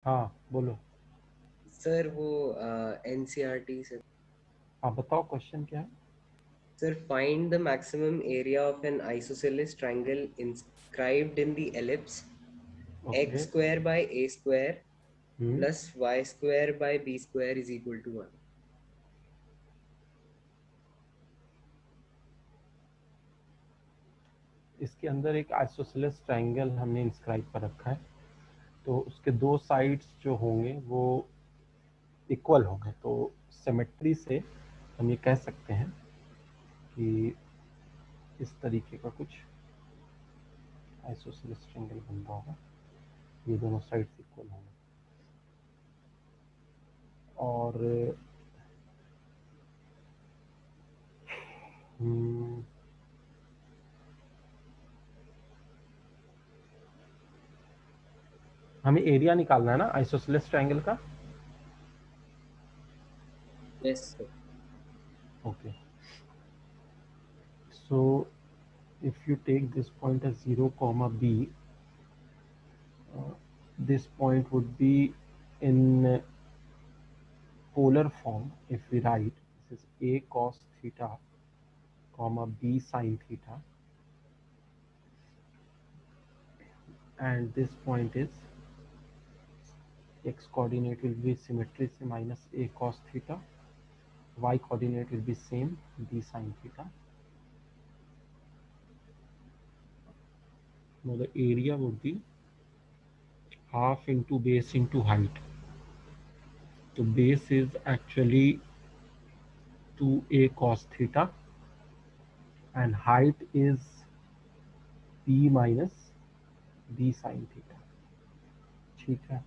हाँ बोलो। सर वो एनसीईआरटी से। हाँ बताओ क्वेश्चन क्या है। Sir, find the maximum area of N isosceles triangle inscribed in the ellipse okay. x square by a square hmm. plus y square by b square is equal to 1. इसके अंदर एक isosceles triangle हमने inscribe कर रखा है, तो उसके दो साइड्स जो होंगे वो इक्वल होंगे, तो सिमेट्री से हम ये कह सकते हैं कि इस तरीके का कुछ आइसोसेलेस ट्रायंगल बन रहा होगा, ये दोनों साइड्स इक्वल होंगे। और हम्म, हमें एरिया निकालना है ना आइसोसेलेस ट्रायंगल का। Yes, sir. Okay, so if you take this point as 0 comma b, this point would be in polar form. If we write this is a cos theta comma b sin theta, and this point is x coordinate will be symmetry से minus a cos theta, y coordinate will be same b sin theta. Now the area would be half into base into height. So base is actually 2a cos theta and height is b minus b sin theta. ठीक है,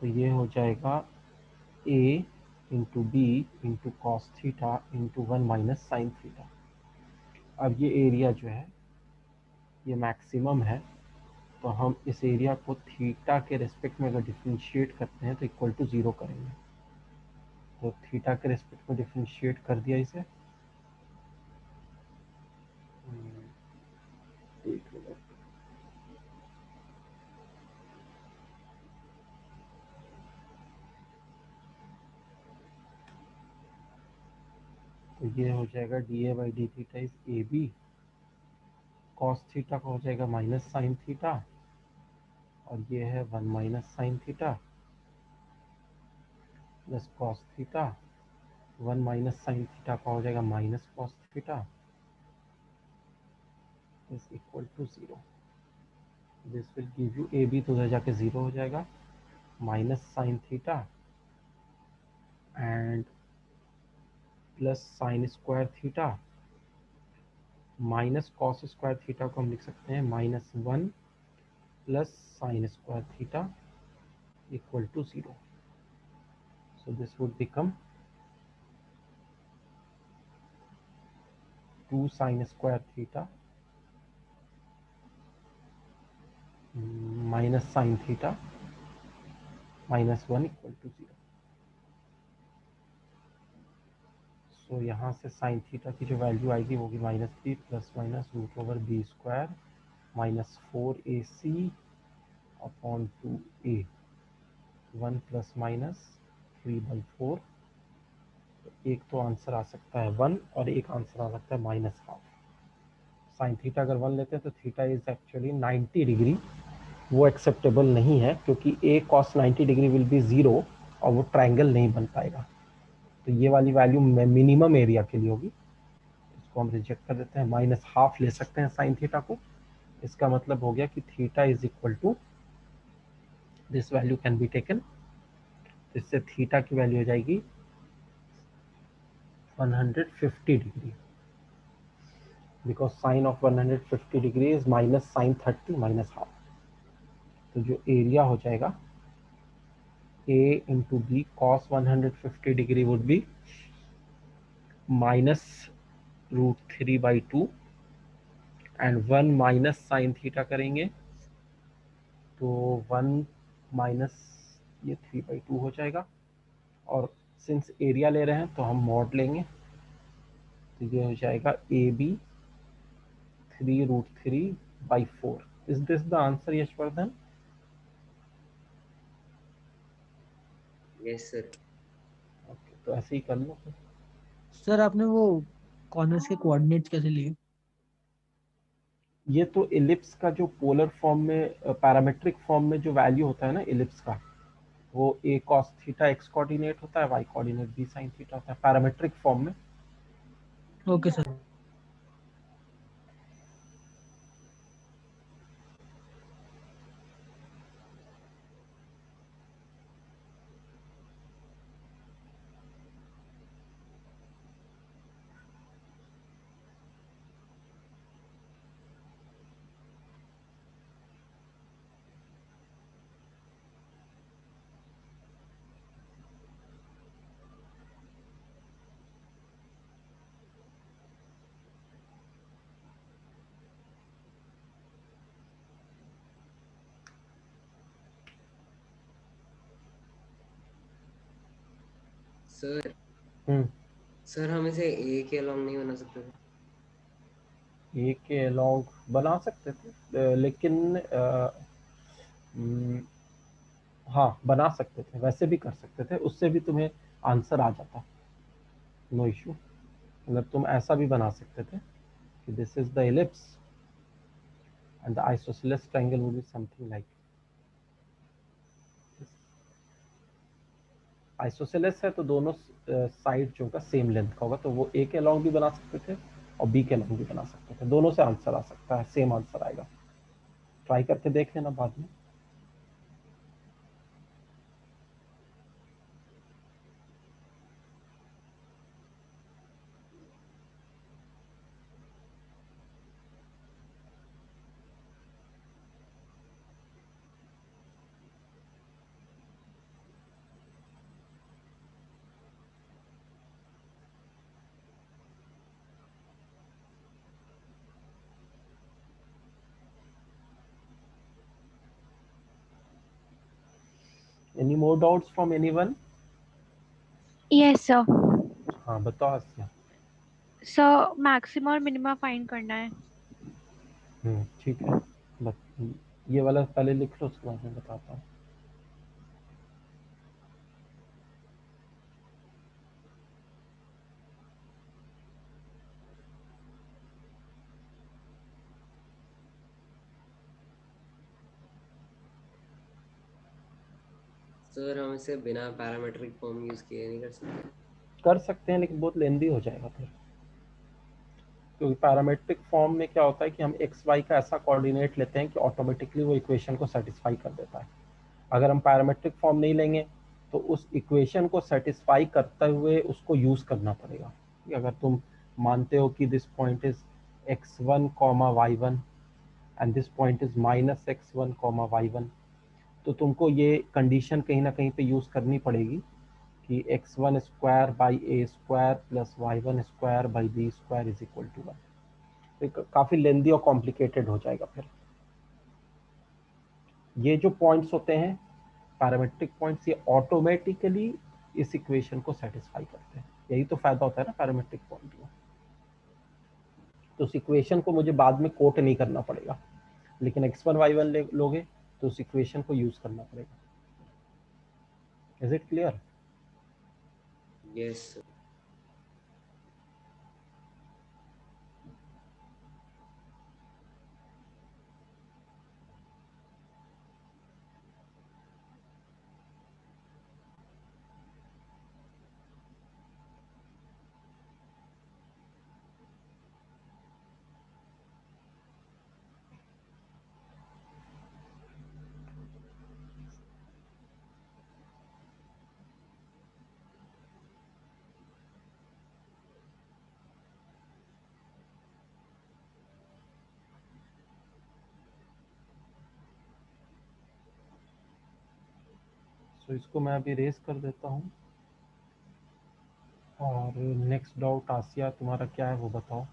तो ये हो जाएगा a into B into cos theta into 1 minus sine theta. अब ये area जो है ये मैक्सिमम है, तो हम इस एरिया को थीटा के रिस्पेक्ट में अगर डिफ्रेंशिएट करते हैं तो इक्वल टू 0 करेंगे। तो थीटा के रिस्पेक्ट में डिफ्रेंशिएट कर दिया इसे। एक मिनट, तो ये हो जाएगा D A by D theta is A B, cos theta का हो जाएगा माइनस साइन थीटा, और ये है 1 minus sine theta plus cos theta, 1 minus sine theta का हो जाएगा minus cos theta is equal to 0। This will give you A B, तो उधर जाके 0 हो जाएगा, minus sine theta and plus sine square theta minus cos square theta को हम लिख सकते हैं minus 1 plus sine square theta equal to 0। So this would become 2 sine square theta minus sine theta minus 1 equal to 0। So यहाँ से sine theta की जो value आएगी वो होगी -3 plus minus root over B square minus 4ac upon 2a, 1 plus minus 3/4। एक तो answer आ सकता है 1 और एक आंसर आ सकता है -12। साइन थीटा अगर 1 लेते हैं तो थीटा इज एक्चुअली 90 डिग्री, वो एक्सेप्टेबल नहीं है क्योंकि ए कॉस 90 डिग्री विल बी 0 और वो ट्रायंगल नहीं बन पाएगा। तो ये वाली वैल्यू मिनिमम एरिया के लिए होगी, इसको हम रिजेक्ट कर देते हैं। -12 ले सकते हैं साइन थीटा को, इसका मतलब हो गया कि theta is equal to this value can be taken, इससे थीटा की वैल्यू हो जाएगी 150 degree, because sine of 150 degree is minus sine 30 minus half. तो जो एरिया हो जाएगा a into B cos 150 degree would be minus √3/2 and 1 minus sine theta करेंगे तो 1 माइनस ये 3/2 हो जाएगा, और सिंस एरिया ले रहे हैं तो हम मॉड लेंगे, तो ये हो जाएगा A B 3√3/4। Is this the answer Yashvardhan? Yes sir. Okay, तो ऐसे ही कर लो। सर आपने वो कॉर्नर्स के कोऑर्डिनेट्स कैसे लिए? ये तो इलिप्स का जो पोलर फॉर्म में, पैरामेट्रिक फॉर्म में जो वैल्यू होता है ना इलिप्स का, वो a cos theta x coordinate होता है, y coordinate b sin theta होता है पैरामेट्रिक फॉर्म में। Okay sir. सर हम्म। सर हम इसे ए के अलॉन्ग नहीं बना सकते थे? a के अलॉन्ग बना सकते थे, लेकिन हाँ बना सकते थे, वैसे भी कर सकते थे, उससे भी तुम्हें आंसर आ जाता, नो इशू। मतलब तुम ऐसा भी बना सकते थे कि this is the ellipse and the isosceles triangle would be something like, isosceles है तो दोनों साइड जो का सेम लेंथ का होगा, तो वो ए के अलॉन्ग भी बना सकते थे और बी के अलॉन्ग भी बना सकते थे, दोनों से आंसर आ सकता है, सेम आंसर आएगा। ट्राई करके देख लेना बाद में। Any more doubts from anyone? Yes sir. हाँ बताओ आसिया। सर मैक्सिमम और मिनिमम फाइंड करना है। ठीक है, बस ये वाला पहले लिख लो, उसके बाद मैं बताता हूँ। सर हम इसे बिना पैरामेट्रिक फॉर्म यूज किए नहीं कर सकते? कर सकते हैं लेकिन बहुत लेंदी हो जाएगा फिर, क्योंकि पैरामेट्रिक फॉर्म में क्या होता है कि हम एक्स वाई का ऐसा कोऑर्डिनेट लेते हैं कि ऑटोमेटिकली वो इक्वेशन को सेटिस्फाई कर देता है। अगर हम पैरामेट्रिक फॉर्म नहीं लेंगे तो उस इक्वेशन को सेटिस्फाई करते हुए उसको यूज करना पड़ेगा। अगर तुम मानते हो कि this point is x1 comma y1 and this point is minus x1 comma y1, तो तुमको ये कंडीशन कहीं ना कहीं पे यूज करनी पड़ेगी कि x1 square by A square plus y1 square by B square is equal to 1। तो काफी लेंदी और कॉम्प्लिकेटेड हो जाएगा फिर। ये जो पॉइंट्स होते हैं पैरामेट्रिक पॉइंट्स, ये ऑटोमेटिकली इस इक्वेशन को सेटिस्फाई करते हैं, यही तो फायदा होता है ना पैरामेट्रिक पॉइंट में। तो उस इक्वेशन को मुझे बाद में कोट नहीं करना पड़ेगा, लेकिन x1 y1 लोगे तो उस इक्वेशन को यूज करना पड़ेगा। Is it clear? Yes sir. So इसको मैं अभी रेस कर देता हूँ। और नेक्स्ट डाउट आसिया तुम्हारा क्या है वो बताओ।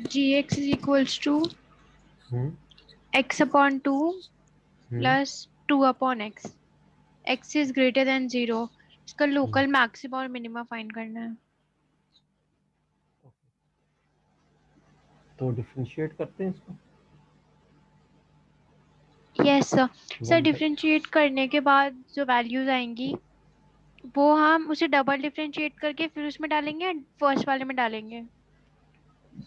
gx is equals to hmm x upon 2 hmm plus 2 upon x. x is greater than 0. इसका लोकल मैक्सिमम और मिनिमम फाइंड करना है। तो डिफरेंशिएट करते हैं इसको। Yes sir. Sir One- differentiate करने के बाद जो वैल्यूज आएंगी वो हम उसे डबल डिफरेंशिएट करके फिर उसमें डालेंगे या फर्स्ट वाले में डालेंगे?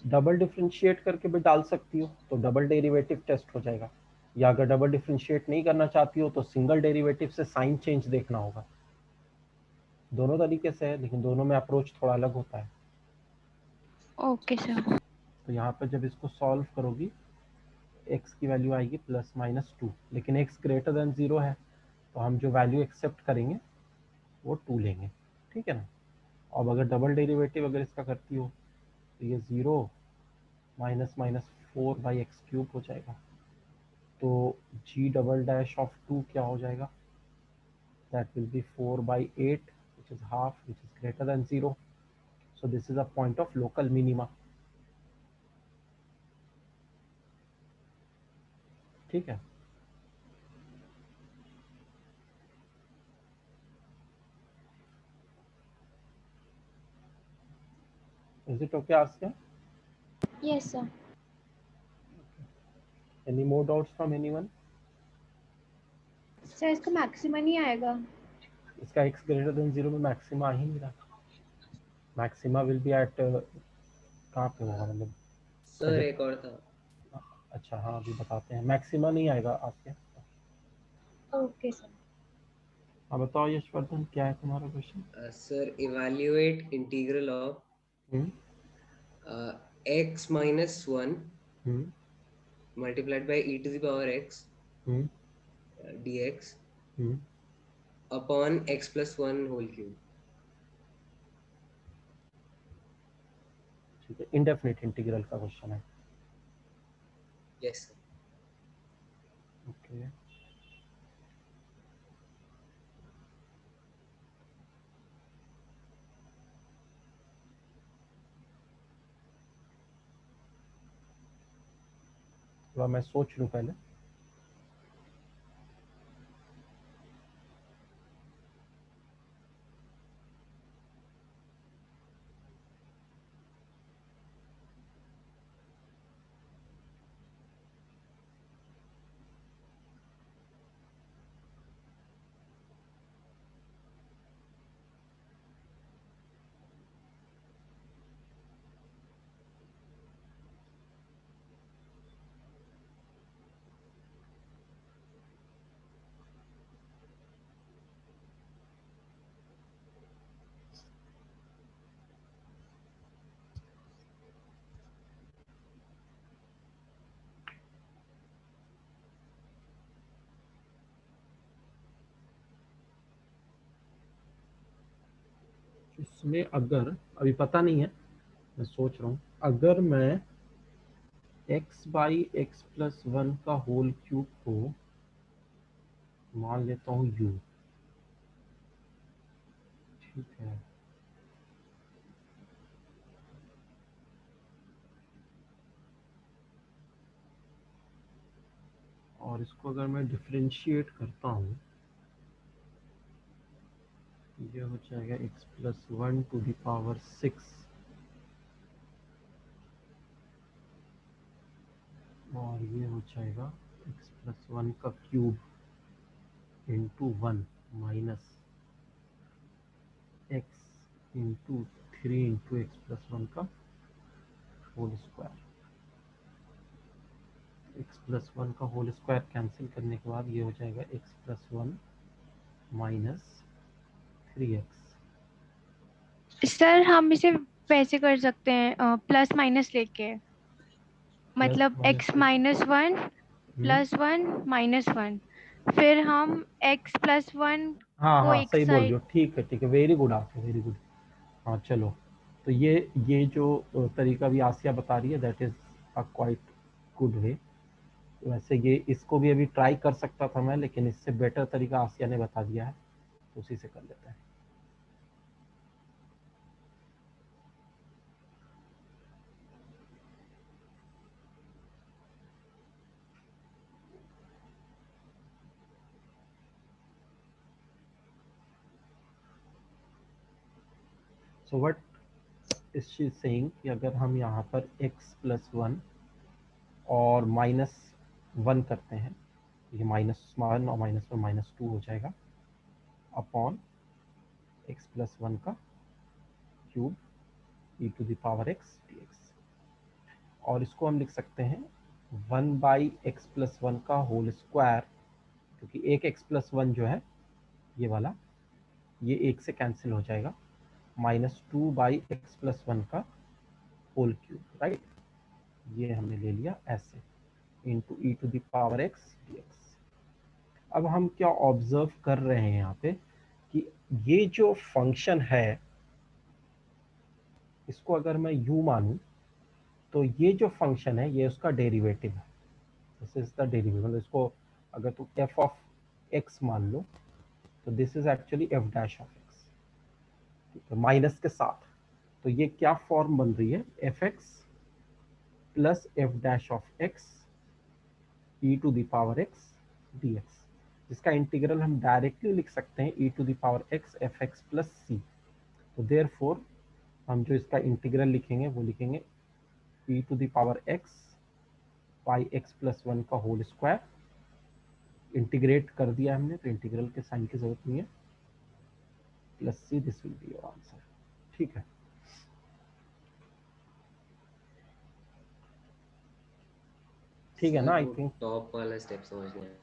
डबल डिफरेंशिएट करके भी डाल सकती हो तो डबल डेरिवेटिव टेस्ट हो जाएगा, या अगर डबल डिफरेंशिएट नहीं करना चाहती हो तो सिंगल डेरिवेटिव से साइन चेंज देखना होगा। दोनों तरीके से है, लेकिन दोनों में अप्रोच थोड़ा अलग होता है। Okay sir. तो यहाँ पर जब इसको सॉल्व करोगी x की वैल्यू आएगी +-2, लेकिन x ग्रेटर देन 0 है तो हम जो वैल्यू एक्सेप्ट करेंगे वो 2 लेंगे, ठीक है ना। अब अगर डबल डेरिवेटिव अगर इसका करती हो तो ये 0 -4/x³ हो जाएगा। तो g डबल डैश ऑफ 2 क्या हो जाएगा, that will be 4/8 which is half, which is greater than 0. So this is a point of local minima, ठीक है। Is it okay, Asya? Yes sir. Any more doubts from anyone? Sir इसका maximum नहीं आएगा? इसका x greater than 0 में maxima आ ही नहीं रहा। Maxima will be eight कहाँ पे होगा, मतलब सर एक और था। अच्छा हाँ अभी बताते हैं। मैक्सिमा नहीं आएगा आपके। Okay sir. हाँ बताओ यशवर्धन, क्या है तुम्हारा question? Sir evaluate integral of x -1 multiplied by e to the power x dx upon x plus 1 whole cube. ठीक है, इंडेफिनिट इंटीग्रल का क्वेश्चन है। Yes sir. ओके थोड़ा मैं सोच लूँ पहले। इसमें अगर अभी पता नहीं है, मैं सोच रहा हूँ, अगर मैं x/x+1 का होल क्यूब को मान लेता हूँ u, ठीक है, और इसको अगर मैं डिफरेंशिएट करता हूँ ये हो जाएगा x+1 टू द पावर 6 और ये हो जाएगा x+1 का cube into 1 minus x into 3 into x+1 का होल स्क्वायर। x+1 का होल स्क्वायर कैंसिल करने के बाद ये हो जाएगा x+1 माइनस 3x। सर हम इसे वैसे कर सकते हैं प्लस माइनस लेके, मतलब x -1 +1 -1, फिर हम x +1 हाँ को हाँ एक सही बोल रही साइड। हो, ठीक है, वेरी गुड आप, वेरी गुड। हाँ चलो, तो ये जो तरीका भी आसिया बता रही है that is a quite good way. वैसे ये इसको भी अभी ट्राई कर सकता था मैं, लेकिन इससे बेटर तरीका आसिया ने बता दिया है तो उसी से कर लेते हैं। So what is she saying कि अगर हम यहाँ पर x+1 और -1 करते हैं ये -1 और -1 -2 हो जाएगा अपॉन x + 1 का क्यूब e⁻x dx। और इसको हम लिख सकते हैं 1/x + 1 का होल स्क्वायर, क्योंकि एक x + 1 जो है ये वाला, ये एक से कैंसिल हो जाएगा, -2/x + 1 का होल क्यूब, राइट। ये हमने ले लिया ऐसे, इंटू e⁻x dx। अब हम क्या ऑब्जर्व कर रहे हैं यहाँ पे कि ये जो फंक्शन है, इसको अगर मैं u मानूं तो ये जो फंक्शन है ये उसका डेरिवेटिव है। दिस इज द डेरिवेटिव, मतलब इसको अगर तुम f ऑफ x मान लो तो this is actually f dash of x, ठीक है, माइनस के साथ। तो ये क्या फॉर्म बन रही है, fx plus f dash of x e⁻x dx, जिसका इंटीग्रल हम डायरेक्टली लिख सकते हैं e⁻x fx प्लस c। तो देयरफॉर हम जो इसका इंटीग्रल लिखेंगे वो लिखेंगे e⁻x बाई x + 1 का होल स्क्वायर। इंटीग्रेट कर दिया हमने तो इंटीग्रल के साइन की जरूरत नहीं है, plus C, this will be your answer, ठीक है। ठीक है ना, आई थिंक टॉप वाला स्टेप समझ में आया।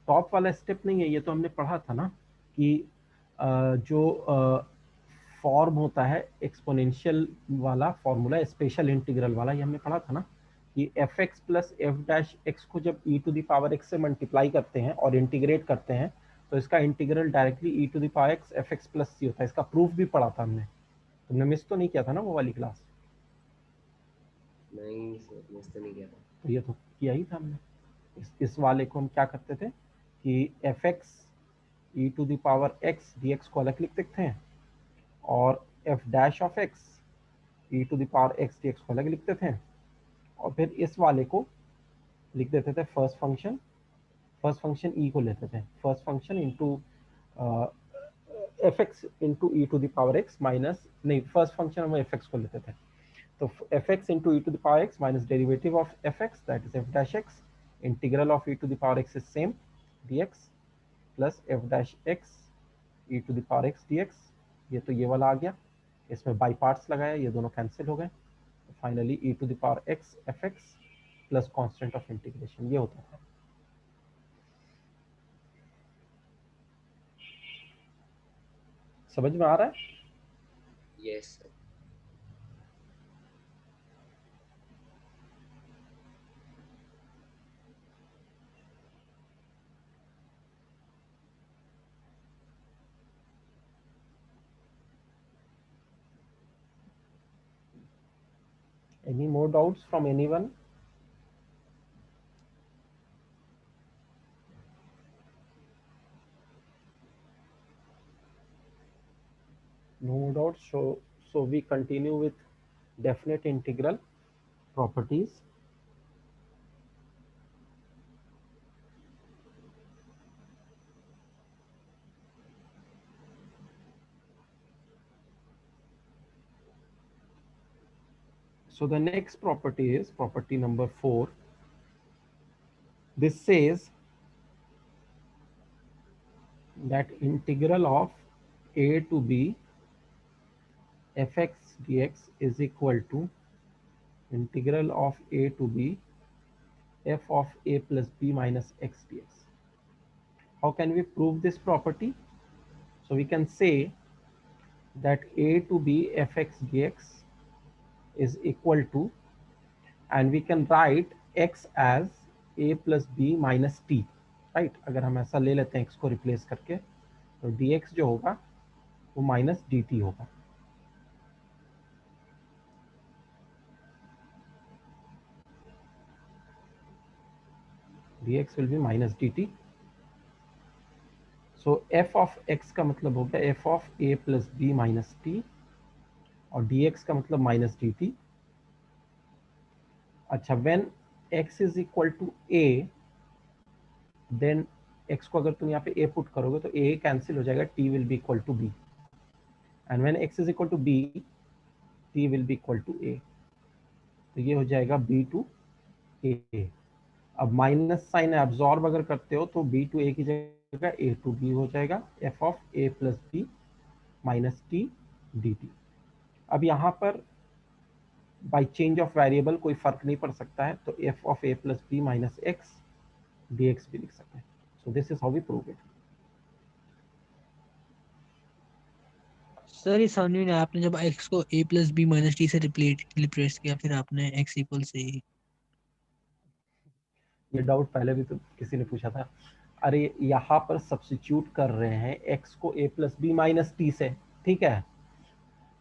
टॉप वाला स्टेप नहीं है, ये तो हमने पढ़ा था ना कि जो फॉर्म होता है एक्सपोनेंशियल वाला फॉर्मूला, स्पेशल इंटीग्रल वाला, ये हमने पढ़ा था ना कि fx plus F dash x को जब e⁻x से मल्टीप्लाई करते हैं और इंटीग्रेट करते हैं तो इसका integral directly e⁻x fx plus C होता है। इसका प्रूफ भी पढ़ा था हमने, तुमने मिस तो नहीं किया था ना वो वाली क्लास? नहीं सर, मिस तो नहीं किया था। तो ये तो किया ही था हमने। इस वाले को हम क्या करते थे कि fx e⁻x dx को अलग लिख देते हैं और f dash of x e⁻x dx को अलग लिखते थे, और फिर इस वाले को लिख देते थे फर्स्ट फंक्शन e को लेते थे, first function into fx into e⁻x minus, नहीं, फर्स्ट फंक्शन हम fx को लेते थे, तो fx into e⁻x minus derivative of fx that is f dash x, integral of e⁻x is same dx plus f dash x e⁻x dx। ये तो ये वाला आ गया, इसमें बाई पार्ट्स लगाया, ये दोनों कैंसिल हो गए, finally e⁻x fx plus constant of integration, ये होता है। समझ में आ रहा है? Yes sir. Any more doubts from anyone? No doubts. So we continue with definite integral properties. So the next property is property number 4. This says that integral of a to b fx dx is equal to integral of a to b f of a plus b minus x dx. How can we prove this property? So we can say that a to b fx dx is equal to, and we can write x as a plus b minus t, right. अगर हम ऐसा ले लेते हैं x को replace करके तो dx जो होगा वो माइनस dt होगा। dx will be minus dt. So f of x का मतलब हो गया f of a plus b minus t और dx का मतलब माइनस dt। अच्छा, when x is equal to a, then x को अगर तुम यहाँ पे a पुट करोगे तो a कैंसिल हो जाएगा, t will be equal to b, and when x is equal to b, t will be equal to a, तो ये हो जाएगा b to a। अब माइनस साइन एब्जॉर्ब अगर करते हो तो बी टू ए की जगह ए टू बी हो जाएगा, F of A plus B minus T D T. अब यहाँ पर बाई चेंज ऑफ वेरिएबल कोई फर्क नहीं पड़ सकता है, तो F of A plus B minus X D X भी लिख सकते हैं। So this is how we prove it. Sir ये समझ में नहीं आया, आपने जब x को a plus B minus T से रिप्लेस किया, फिर आपने x इक्वल से ये डाउट पहले भी तो किसी ने पूछा था। अरे यहाँ पर सब्स्टिट्यूट कर रहे हैं x को a plus B minus T से, ठीक है,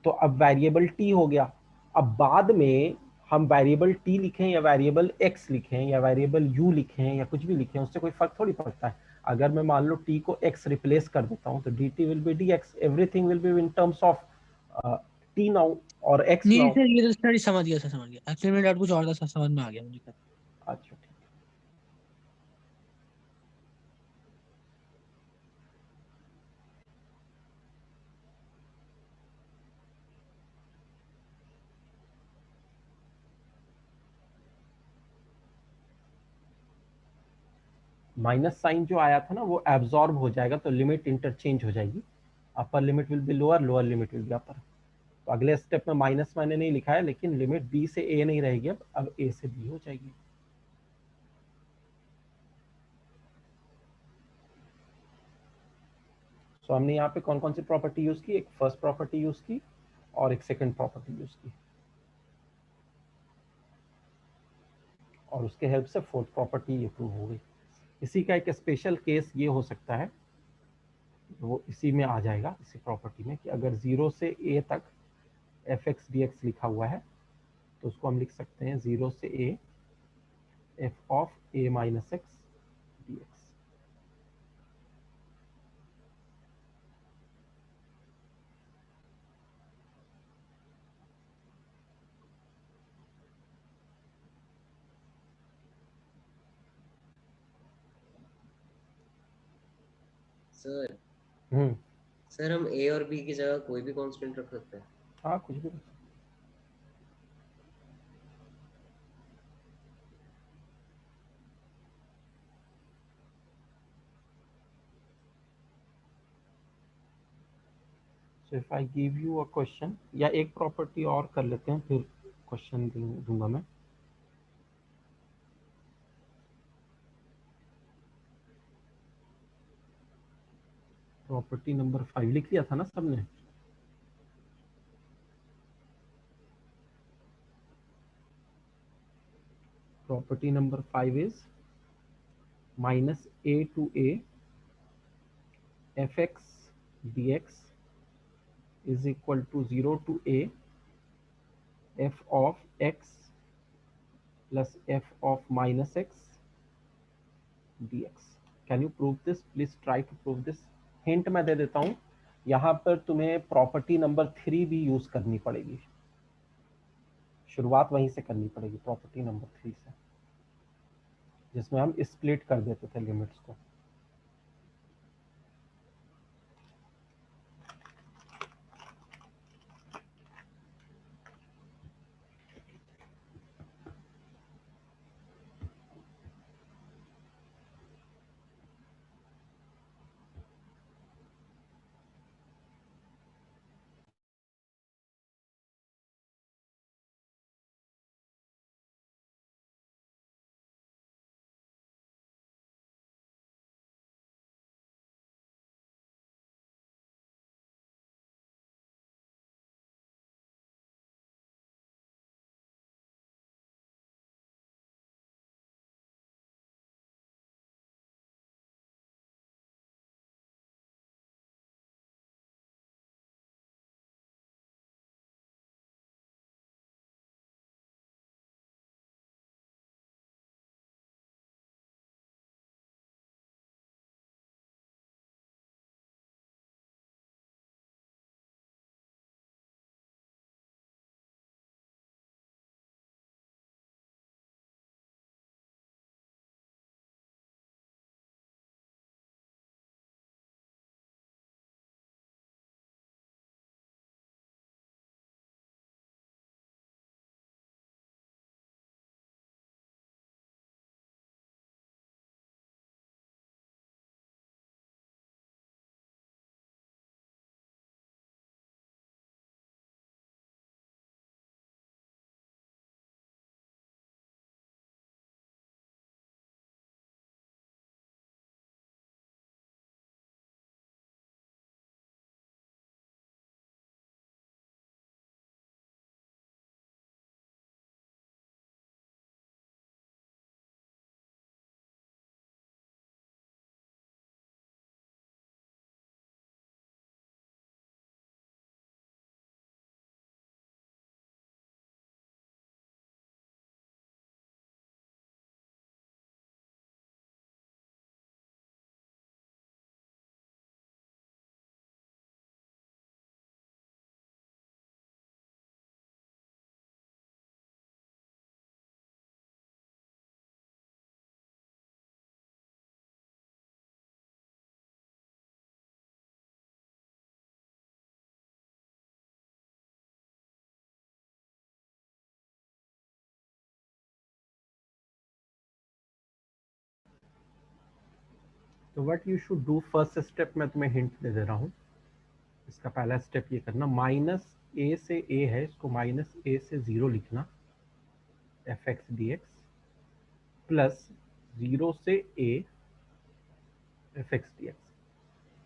तो अब वेरिएबल t हो गया। अब बाद में हम वेरिएबल t लिखें या वेरिएबल x लिखें या वेरिएबल u लिखें या कुछ भी लिखें, उससे कोई फर्क थोड़ी पड़ता है। अगर मैं मान लो t को x रिप्लेस कर देता हूँ तो dt will be dx, everything will be in terms of t now और x नहीं नाउ। सर, ये तो सर समझ गया, सर समझ गया, एक्चुअली मेरा डाउट कुछ और था सर, समझ में आ गया मुझे। अच्छा ठीक। माइनस साइन जो आया था ना वो एब्जॉर्ब हो जाएगा, तो लिमिट इंटरचेंज हो जाएगी, upper limit will be lower, lower limit will be upper. तो अगले स्टेप में माइनस मैंने नहीं लिखा है, लेकिन लिमिट बी से ए नहीं रहेगी, अब ए से बी हो जाएगी। सो हमने यहाँ पे कौन कौन सी प्रॉपर्टी यूज की, एक फर्स्ट प्रॉपर्टी यूज की और एक सेकंड प्रॉपर्टी यूज की, और उसके हेल्प से फोर्थ प्रॉपर्टी ये प्रूव हो गई। इसी का एक स्पेशल केस ये हो सकता है, वो इसी में आ जाएगा, इसी प्रॉपर्टी में, कि अगर 0 से a तक एफ एक्स डी एक्स लिखा हुआ है तो उसको हम लिख सकते हैं 0 से a F of a minus X D x. Sir hmm. Sir हम ए और बी की जगह कोई भी कांस्टेंट रख सकते हैं? हाँ कुछ भी। So if I give you a question, या एक प्रॉपर्टी और कर लेते हैं फिर क्वेश्चन दूंगा मैं। प्रॉपर्टी नंबर 5 लिख लिया था ना सबने? Property number 5 is minus a to a F x D X is equal to 0 to a f of x plus f of minus x dx. Can you prove this? Please try to prove this. Hint मैं दे देता हूं, यहां पर तुम्हें property number 3 भी use करनी पड़ेगी, शुरुआत वहीं से करनी पड़ेगी, प्रॉपर्टी नंबर 3 से, जिसमें हम स्प्लिट कर देते थे लिमिट्स को। तो what you should do, first step मैं तुम्हें हिंट दे दे रहा हूँ। इसका पहला स्टेप ये करना, माइनस ए से ए है, इसको माइनस ए से 0 लिखना, F x D x, plus 0 से ए एफ एक्स डी एक्स।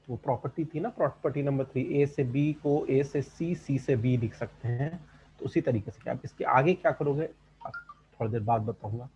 वो प्रॉपर्टी थी ना, प्रॉपर्टी नंबर 3, ए से बी को ए से सी, सी से बी लिख सकते हैं। तो उसी तरीके से आप इसके आगे क्या करोगे थोड़ी देर बाद बताऊंगा।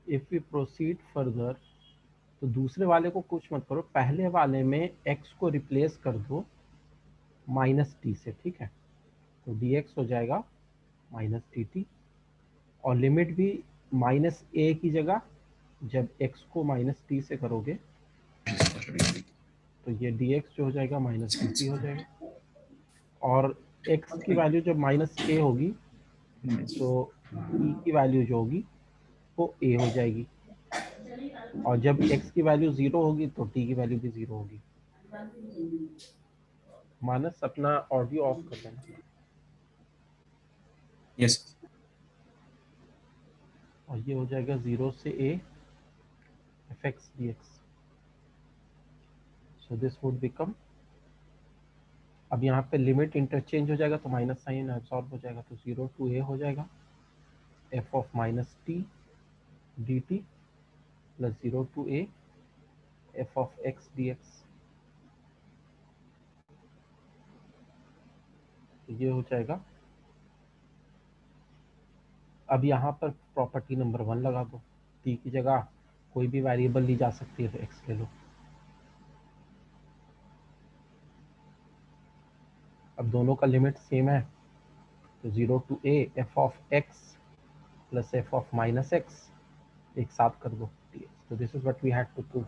इफ वी प्रोसीड फर्दर, तो दूसरे वाले को कुछ मत करो, पहले वाले में x को रिप्लेस कर दो माइनस टी से, ठीक है। तो dx हो जाएगा माइनस टी टी, और लिमिट भी माइनस ए की जगह जब x को माइनस टी से करोगे तो ये dx जो हो जाएगा माइनस टी टी हो जाएगा, और x की वैल्यू जब माइनस ए होगी तो t की वैल्यू जो होगी वो a हो जाएगी, और जब x की वैल्यू 0 होगी तो t की वैल्यू भी 0 होगी। मानस अपना ऑडियो ऑफ कर देना। यस। और ये हो जाएगा 0 से a F x D x. So this would become, अब यहाँ पे लिमिट इंटरचेंज हो जाएगा तो माइनस साइन एब्सॉर्ब हो जाएगा, तो 0 टू a हो जाएगा F of minus T D T plus 0 to a F of X D X. ये हो जाएगा। अब यहाँ पर प्रॉपर्टी नंबर 1 लगा दो, t की जगह कोई भी वेरिएबल ली जा सकती है तो x ले लो। अब दोनों का लिमिट सेम है तो 0 to a F of x plus f of minus x एक साथ कर दो dx। तो this is what we had to prove.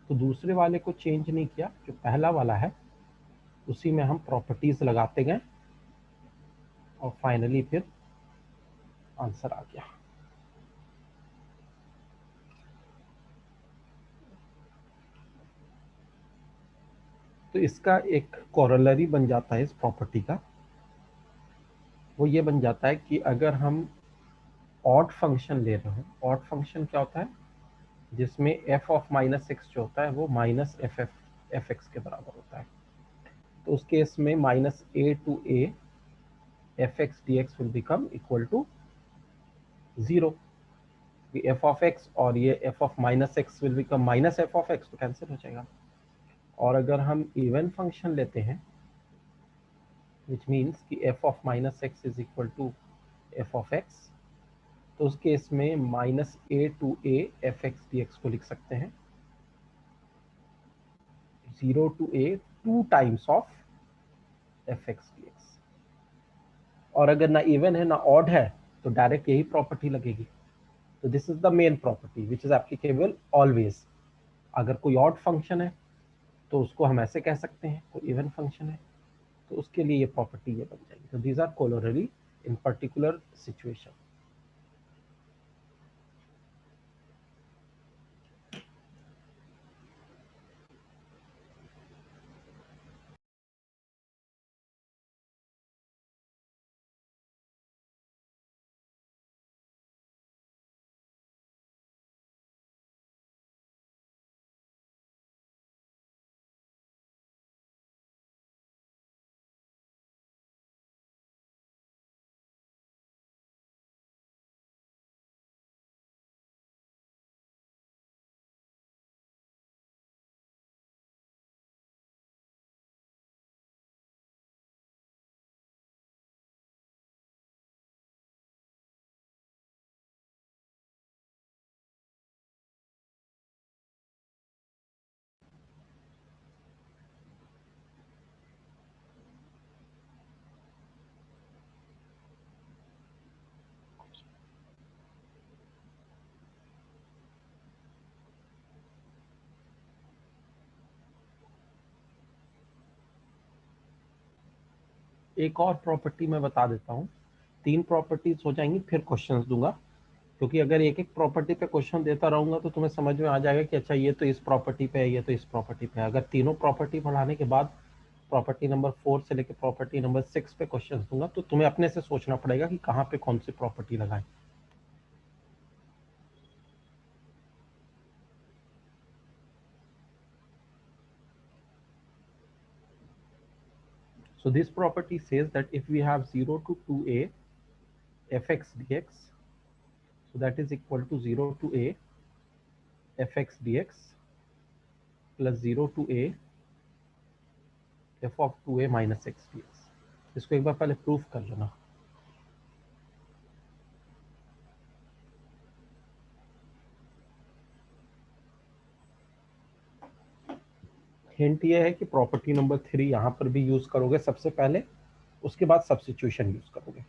तो दूसरे वाले को चेंज नहीं किया, जो पहला वाला है उसी में हम प्रॉपर्टीज लगाते गए और फाइनली फिर आंसर आ गया। तो इसका एक कॉरोलरी बन जाता है इस प्रॉपर्टी का, वो ये बन जाता है कि अगर हम ऑड फंक्शन ले रहे हो, ऑड फंक्शन क्या होता है, जिसमें एफ ऑफ माइनस एक्स जो होता है वो माइनस एफ एक्स के बराबर होता है। तो उस केस में minus a to a f x D x will become equal to 0। F of x और ये f of minus x will become minus f of x, तो कैंसिल हो जाएगा। और अगर हम इवन फंक्शन लेते हैं विच मीन्स कि f of minus x is equal to f of x, तो उस केस में minus a to a f x D x को लिख सकते हैं 0 to a 2 times of F x D x. और अगर ना इवन है ना ऑड है तो डायरेक्ट यही प्रॉपर्टी लगेगी। तो this is the main property which is applicable always. अगर कोई ऑड फंक्शन है तो उसको हम ऐसे कह सकते हैं, कोई इवन फंक्शन है तो उसके लिए ये प्रॉपर्टी ये बन जाएगी। तो these are corollary in particular situation. एक और प्रॉपर्टी मैं बता देता हूँ, 3 प्रॉपर्टीज हो जाएंगी, फिर क्वेश्चंस दूंगा। क्योंकि अगर एक एक प्रॉपर्टी पे क्वेश्चन देता रहूंगा तो तुम्हें समझ में आ जाएगा कि अच्छा ये तो इस प्रॉपर्टी पे है, ये तो इस प्रॉपर्टी पे है। अगर तीनों प्रॉपर्टी पढ़ाने के बाद प्रॉपर्टी नंबर 4 से लेकर प्रॉपर्टी नंबर 6 पे क्वेश्चंस दूंगा तो तुम्हें अपने से सोचना पड़ेगा कि कहाँ पे कौन सी प्रॉपर्टी लगाएं। So this property says that if we have 0 to 2a fx dx, so that is equal to 0 to a fx dx plus 0 to a f of 2a minus x dx। इसको एक बार पहले proof कर लेना। Hint ये है कि property number 3 यहां पर भी यूज करोगे सबसे पहले, उसके बाद सब्स्टिट्यूशन यूज करोगे।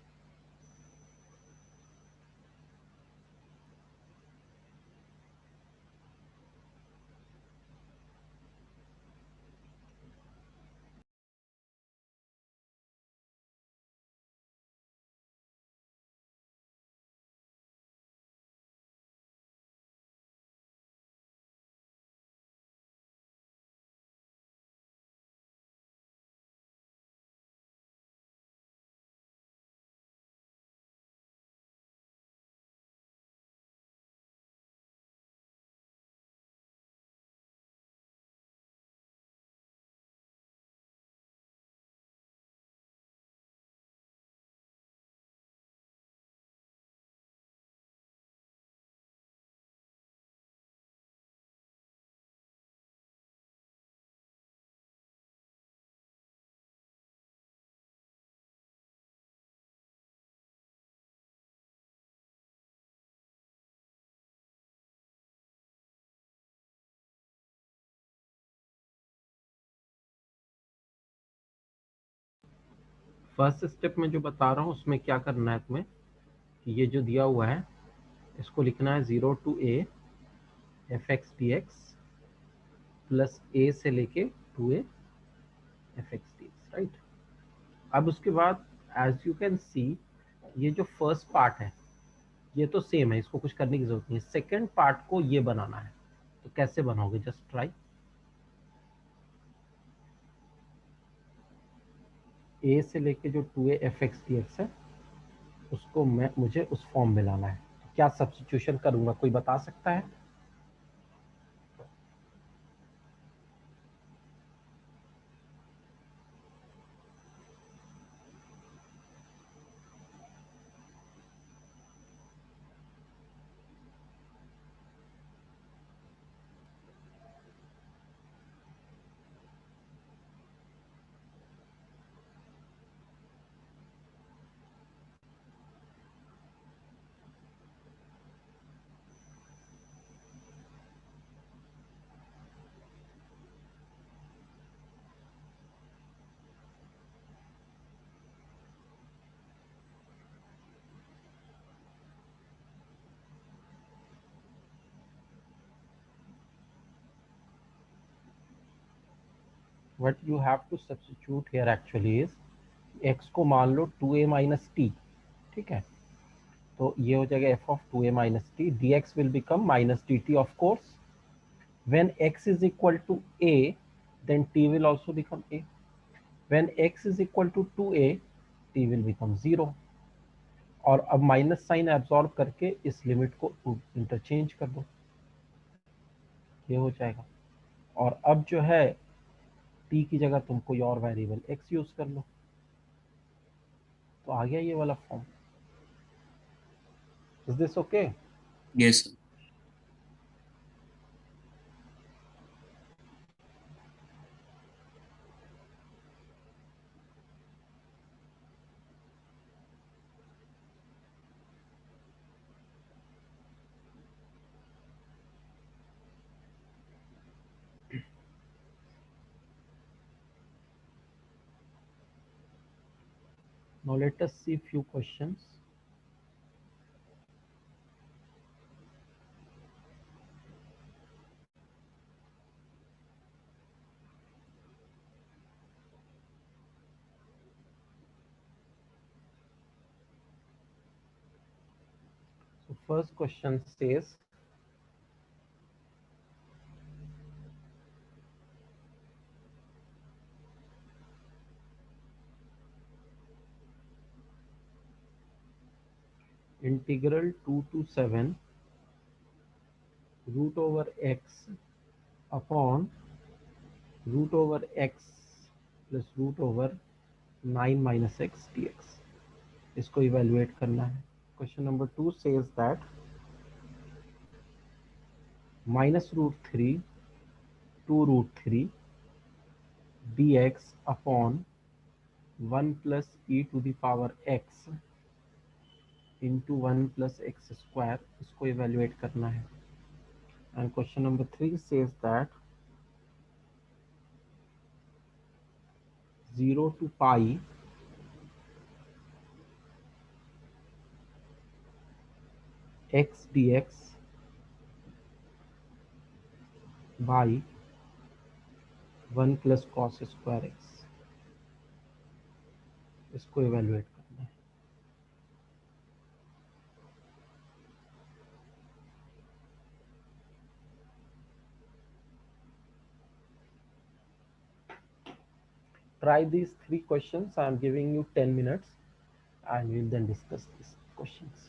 फर्स्ट स्टेप में जो बता रहा हूँ उसमें क्या करना है तुम्हें कि ये जो दिया हुआ है इसको लिखना है 0 to a F x D x plus a से लेके 2a f x D x, right. अब उसके बाद एज यू कैन सी ये जो फर्स्ट पार्ट है ये तो सेम है, इसको कुछ करने की जरूरत नहीं है। सेकेंड पार्ट को ये बनाना है, तो कैसे बनाओगे, जस्ट ट्राई। a से लेके जो 2a f x D x है उसको मुझे उस फॉर्म में लाना है। क्या सब्स्टिट्यूशन करूंगा, कोई बता सकता है? what you have to substitute here actually is x को मान लो 2a minus t, ठीक है, तो ये हो जाएगा f of 2a minus t, dx will become minus dt of course. When x is equal to a, then t will also become a. When x is equal to 2a, t will become 0. और अब minus sign absorb करके इस limit को interchange कर दो, ये हो जाएगा. और अब जो है t की जगह तुम कोई और वेरिएबल x यूज कर लो, तो आ गया ये वाला form. Is this okay? Yes, sir. Now let us see few questions. So first question says, integral 2 to 7 root over x upon root over x plus root over 9 minus x dx. इसको evaluate करना है. Question number 2 says that minus root 3 2 root 3 dx upon 1 plus e to the power x into 1 plus x square, इसको evaluate करना है. And question number 3 says that 0 to pi x dx by 1 plus cos square x, इसको evaluate करना है. Try these 3 questions. I am giving you 10 minutes and we'll then discuss these questions.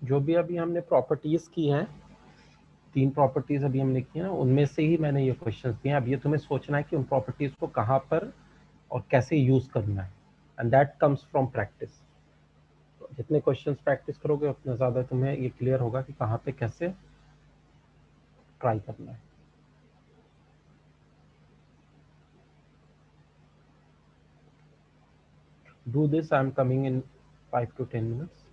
जो भी अभी हमने प्रॉपर्टीज की हैं, 3 प्रॉपर्टीज अभी हमने की हैं, उनमें से ही मैंने ये क्वेश्चंस दिए हैं। अब ये तुम्हें सोचना है कि उन प्रॉपर्टीज को कहाँ पर और कैसे यूज करना है, and that comes from practice. तो जितने क्वेश्चंस प्रैक्टिस करोगे उतना ज़्यादा तुम्हें ये क्लियर होगा कि कहाँ पे कैसे ट्राई करना है। Do this, I'm coming in 5 to 10 minutes.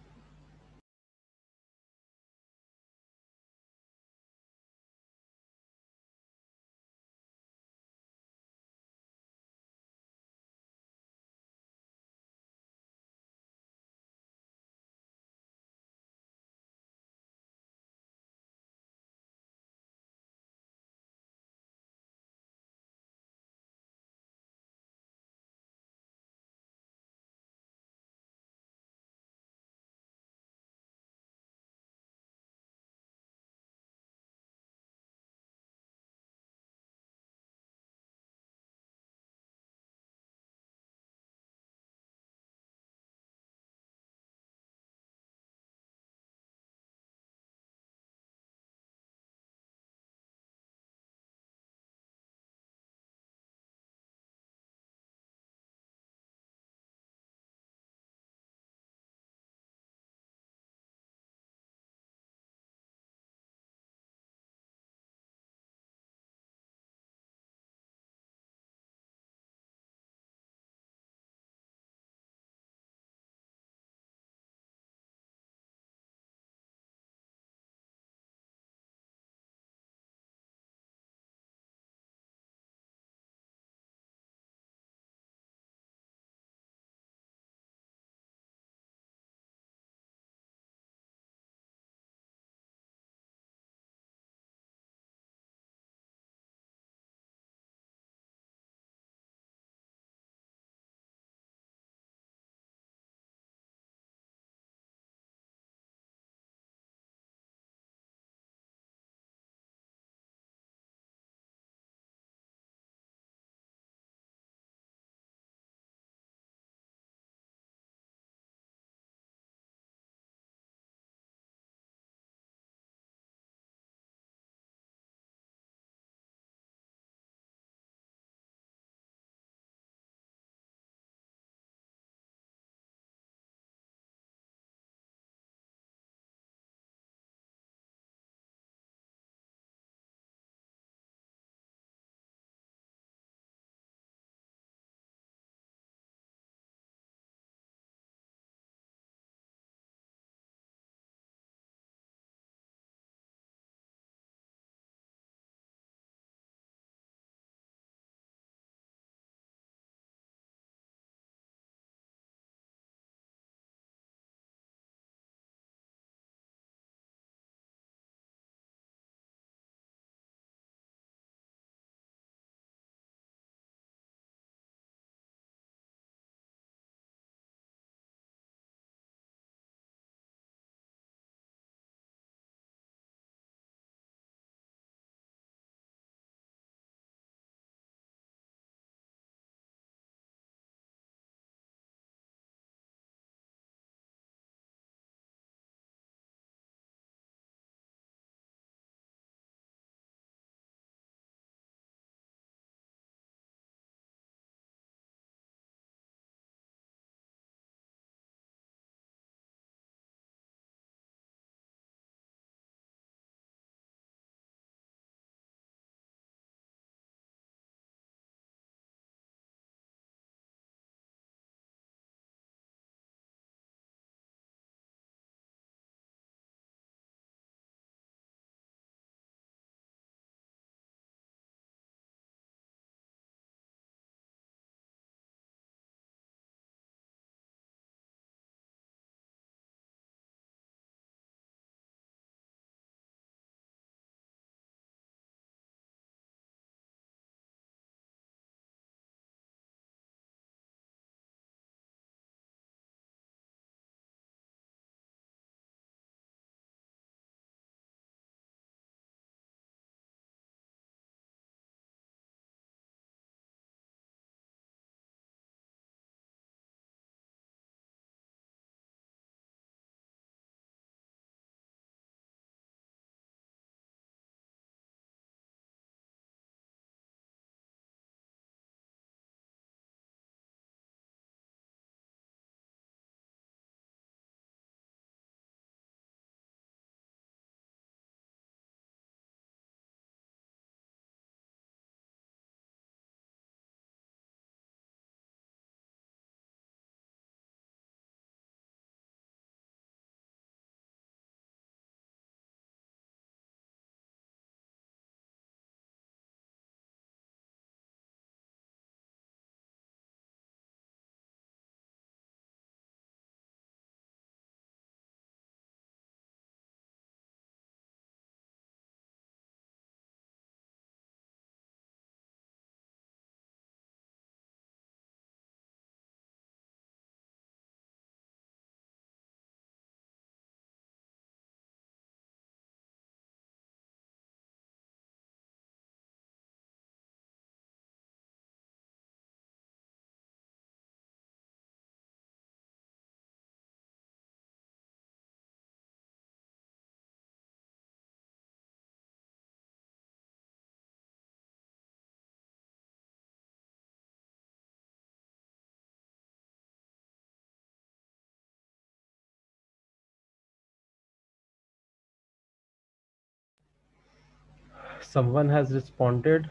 Someone has responded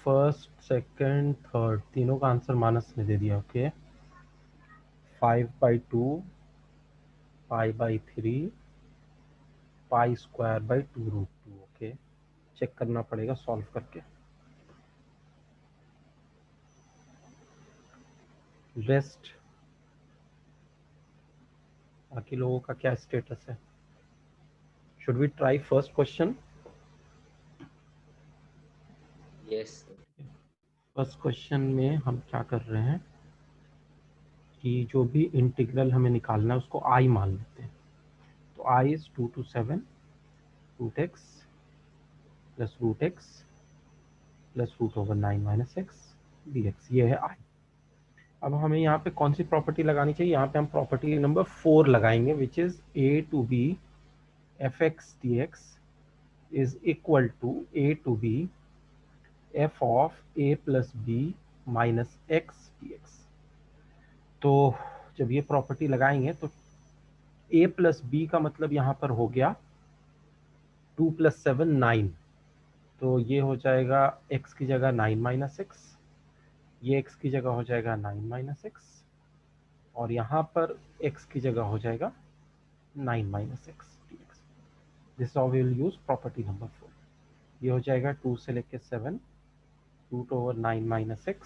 first second third, तीनों का आंसर मानस ने दे दिया। ओके, 5/2, π/3, π²/2√2। ओके, चेक करना पड़ेगा सॉल्व करके। बेस्ट, बाकी लोगों का क्या स्टेटस है? Should we try first question? Yes. First question में हम क्या कर रहे हैं कि जो भी इंटीग्रल हमें निकालना है उसको आई मान लेते हैं। तो I is 2 to 7 √x plus √x plus √9 - x dx, ये है आई। अब हमें यहाँ पे कौन सी प्रॉपर्टी लगानी चाहिए? यहाँ पे हम प्रॉपर्टी नंबर 4 लगाएंगे, which is a to b f(x) dx is equal to a to b f of a plus b minus x dx। तो जब ये प्रॉपर्टी लगाएंगे तो a प्लस b का मतलब यहाँ पर हो गया 2 + 7 9, तो ये हो जाएगा x की जगह 9 - x, ये x की जगह हो जाएगा 9 - x, और यहाँ पर x की जगह हो जाएगा 9 - x dx। This how we will use property number 4। ये हो जाएगा 2 से लेके 7 √9 - x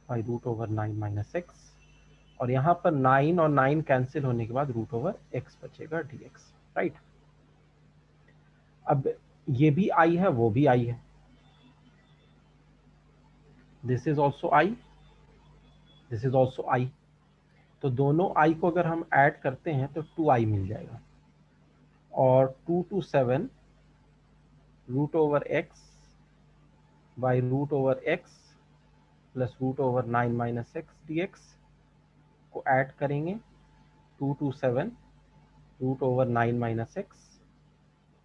बाई √9 - x, और यहाँ पर 9 और 9 कैंसिल होने के बाद √x बचेगा dx, राइट। अब ये भी आई है, वो भी आई है, this is also I, this is also I. तो दोनों आई को अगर हम ऐड करते हैं तो 2i मिल जाएगा, और 2 to 7 √x by √x plus √9 - x dx को ऐड करेंगे, 2 to 7 √9 - x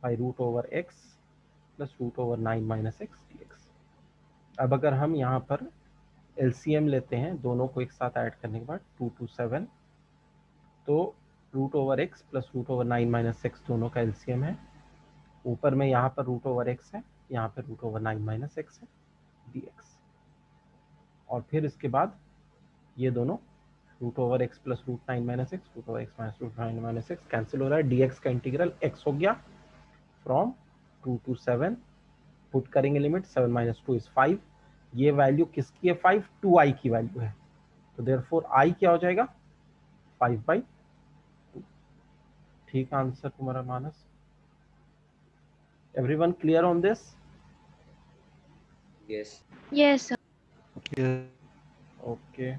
by √x plus √9 - x dx। अब अगर हम यहाँ पर एलसीएम लेते हैं दोनों को एक साथ ऐड करने के बाद, 2 to 7, तो √x प्लस √9 - x दोनों का एलसीएम है, ऊपर में यहाँ पर √x है, यहाँ पर √9 - x है dx, और फिर इसके बाद ये दोनों √x plus √9 - x, √x minus √9 - x cancel हो रहा है, dx का इंटीग्रल x हो गया फ्रॉम 2 to 7, पुट करेंगे लिमिट, 7 - 2 इज 5, ये वैल्यू किसकी है? 5, 2i की वैल्यू है, तो देयरफॉर i क्या हो जाएगा? 5/2। ठीक आंसर तुम्हारा Manas. Everyone clear on this? Yes. Yes sir. Okay,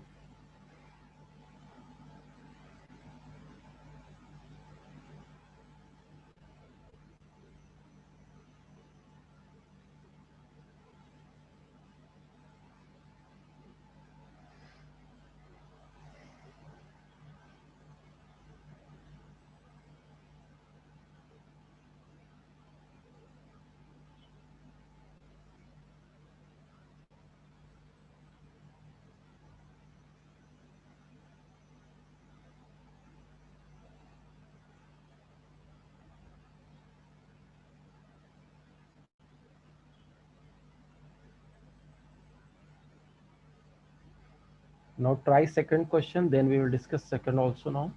now try second question, then we will discuss second also now.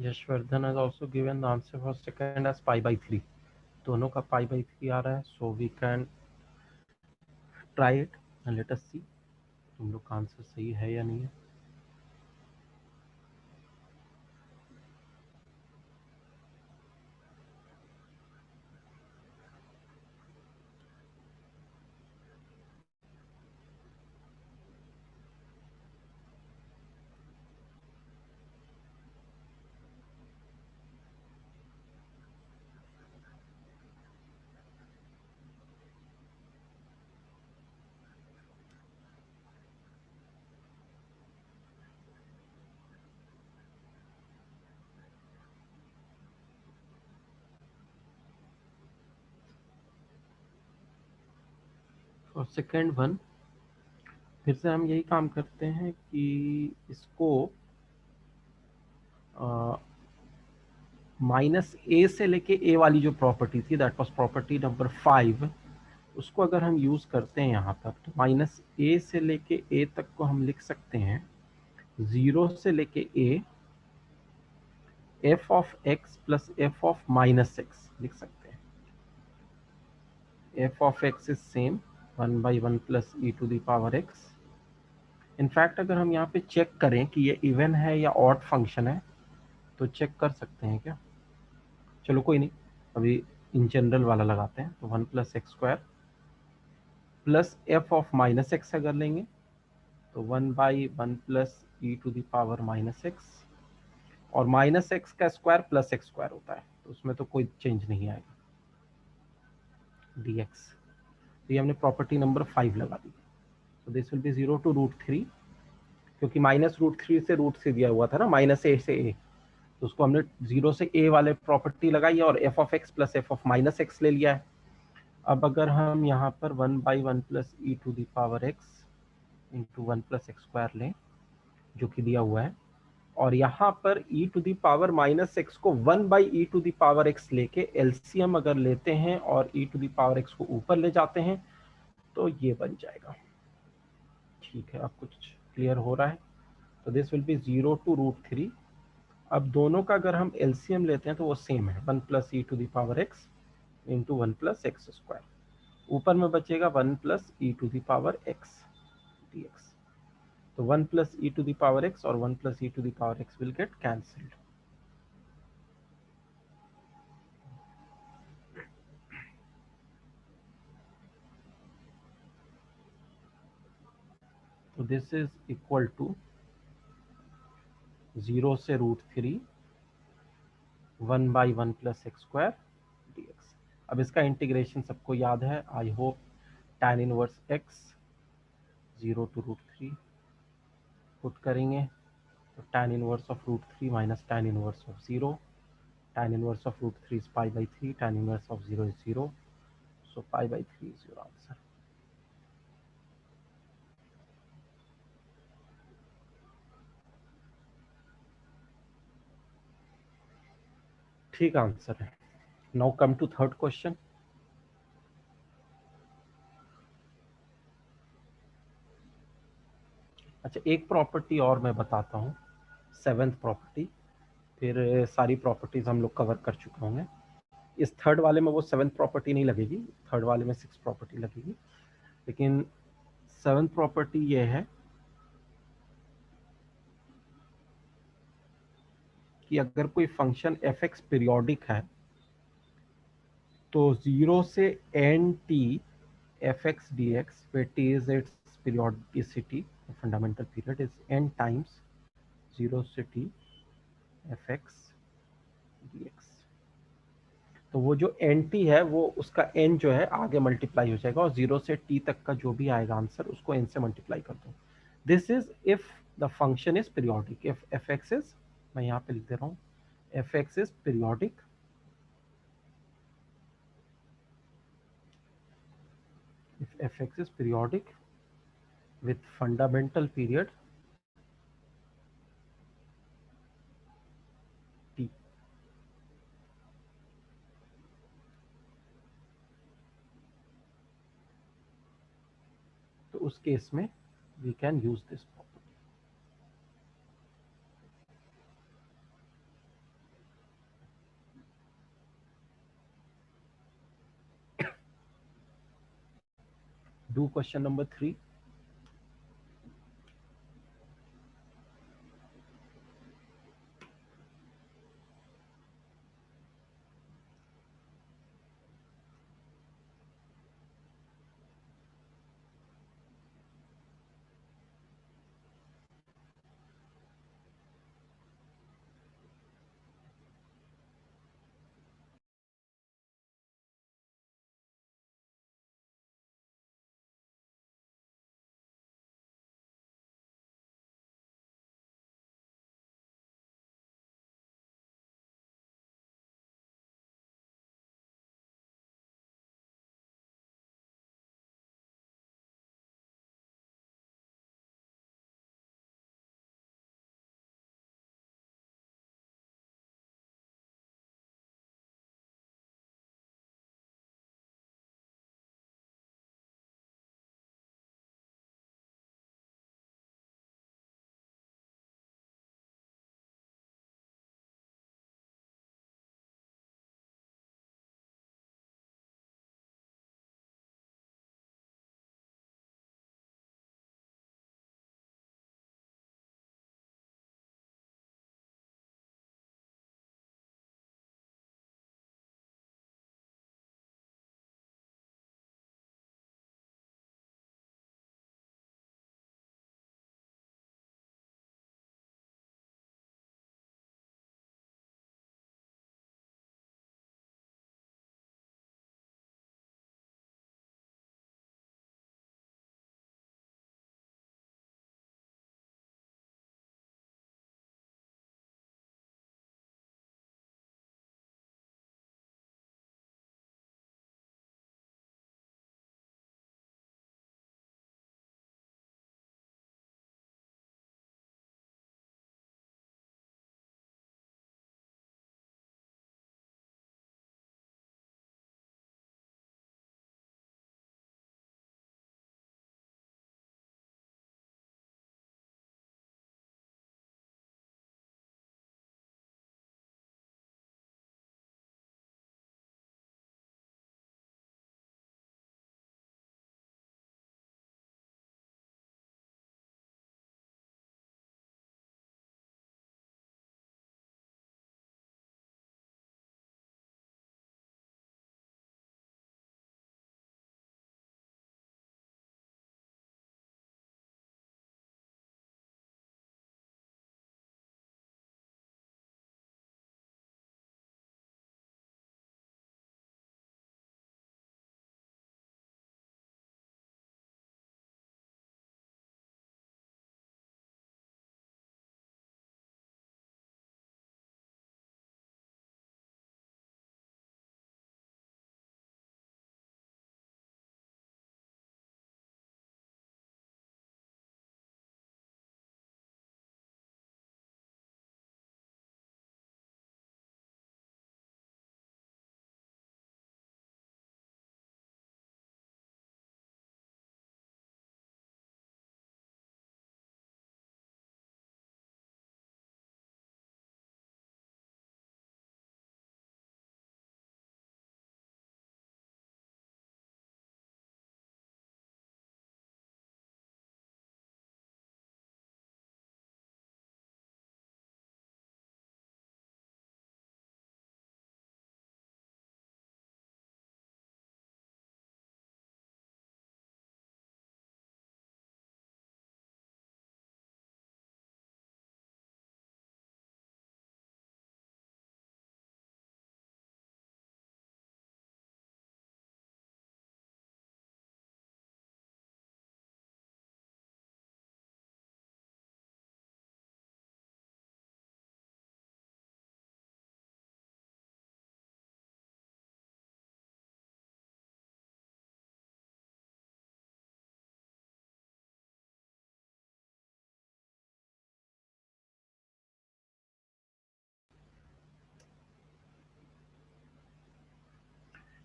Yashvardhan has also given the answer for second as pi by 3. दोनों का pi by 3 आ रहा है, so we can try it and let us see तुम लोग का answer सही है या नहीं है. और सेकेंड वन फिर से हम यही काम करते हैं कि इसको माइनस ए से लेके ए वाली जो प्रॉपर्टी थी, दैट वाज प्रॉपर्टी नंबर 5, उसको अगर हम यूज करते हैं यहाँ पर, तो माइनस ए से लेके ए तक को हम लिख सकते हैं 0 से लेके a f of x plus f of minus x लिख सकते हैं. F of x is same 1/1 plus e to the power x. In fact अगर हम यहाँ पे चेक करें कि ये इवन है या ऑड फंक्शन है तो चेक कर सकते हैं क्या? चलो कोई नहीं, अभी इन जनरल वाला लगाते हैं. तो 1 plus x square plus f of minus x अगर लेंगे तो 1/1 plus e to the power minus x, और माइनस एक्स का स्क्वायर प्लस एक्स स्क्वायर होता है, तो उसमें तो कोई चेंज नहीं आएगा. dx, तो ये हमने प्रॉपर्टी नंबर 5 लगा दी. तो दिस विल बी 0 टू √3, क्योंकि -√3 से √3 दिया हुआ था ना, माइनस ए से ए, तो उसको हमने 0 से ए वाले प्रॉपर्टी लगाई है और f of x plus f of minus x ले लिया है. अब अगर हम यहाँ पर 1/1 plus e to the power x into 1 plus x square लें, जो कि दिया हुआ है, और यहाँ पर e to the power minus x को 1/e to the power x लेके एलसीएम अगर लेते हैं और e to the power x को ऊपर ले जाते हैं तो ये बन जाएगा. ठीक है, अब कुछ क्लियर हो रहा है? तो दिस विल बी 0 टू √3. अब दोनों का अगर हम एलसीएम लेते हैं तो वो सेम है, 1 plus e to the power x into 1 plus x square. ऊपर में बचेगा 1 plus e to the power x dx. तो 1 plus e to the power x और 1 plus e to the power x will get cancelled. तो this is equal to 0 से √3 1/1 plus x square dx. अब इसका integration सबको याद है, I hope. tan inverse x 0 to √3 put करेंगे तो tan inverse of √3 minus tan inverse of 0. tan inverse of √3 is π/3, tan inverse of 0 is 0, so π/3 is your answer. ठीक answer है. Now come to third question. अच्छा, एक property और मैं बताता हूँ, 7th प्रॉपर्टी, फिर सारी प्रॉपर्टीज हम लोग कवर कर चुके होंगे. इस थर्ड वाले में वो 7th प्रॉपर्टी नहीं लगेगी, थर्ड वाले में 6th प्रॉपर्टी लगेगी, लेकिन 7th प्रॉपर्टी ये है कि अगर कोई फंक्शन एफ एक्स पीरियोडिक है तो 0 से n t f x D x, where t is its periodicity, the fundamental period is n times 0 से t F x D x. तो वो जो एन टी है वो उसका एन जो है आगे मल्टीप्लाई हो जाएगा, और 0 से t तक का जो भी आएगा आंसर उसको n से मल्टीप्लाई कर दो. This is if the function is periodic. If F x is, मैं यहाँ पे लिख दे रहा हूँ, F x is periodic if fx is periodic with fundamental period t. तो उस केस में we can use this property. Do question number 3.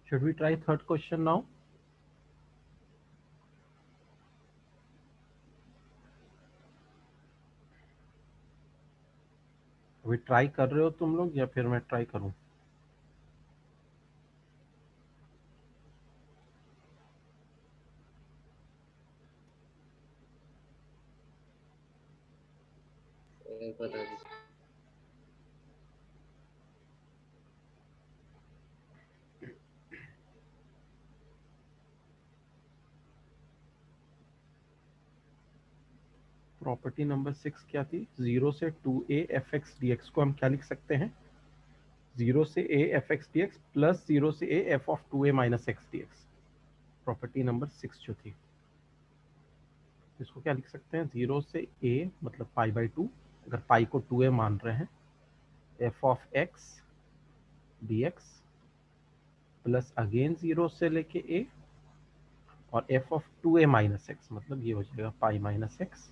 Should we try third question now? अभी ट्राई कर रहे हो तुम लोग या फिर मैं ट्राई करूं? बता दीजिए। प्रॉपर्टी नंबर 6 क्या थी? 0 से 2a fx dx को हम क्या लिख सकते हैं? 0 से a fx dx प्लस 0 से a f of 2a minus x dx। Property number 6 जो थी, इसको क्या लिख सकते हैं? 0 से a मतलब पाई बाई 2, अगर पाई को 2a मान रहे हैं, f of x dx plus again 0 से लेके a और f of 2a minus x, मतलब ये हो जाएगा pi minus x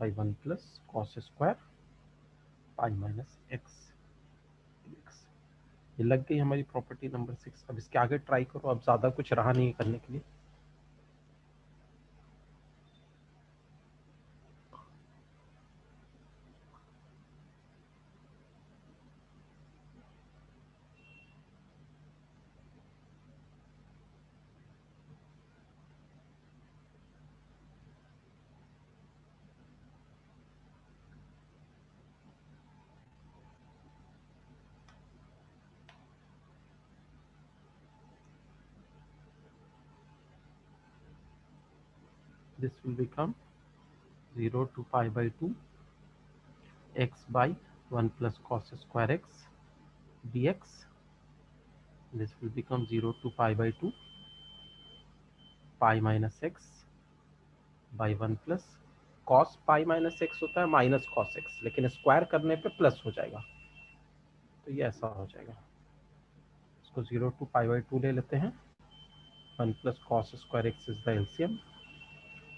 by 1 plus cos square pi minus x dx। ये लग गई हमारी प्रॉपर्टी नंबर 6। अब इसके आगे ट्राई करो, अब ज़्यादा कुछ रहा नहीं करने के लिए। This will become 0 to pi by 2 x by 1 plus cos square x dx. This will become 0 to pi by 2 pi minus x by 1 plus cos pi minus x होता है माइनस cos x, लेकिन square करने पे plus हो जाएगा, तो ये ऐसा हो जाएगा। इसको 0 to pi by 2 ले लेते हैं। 1 plus cos square x is the LCM,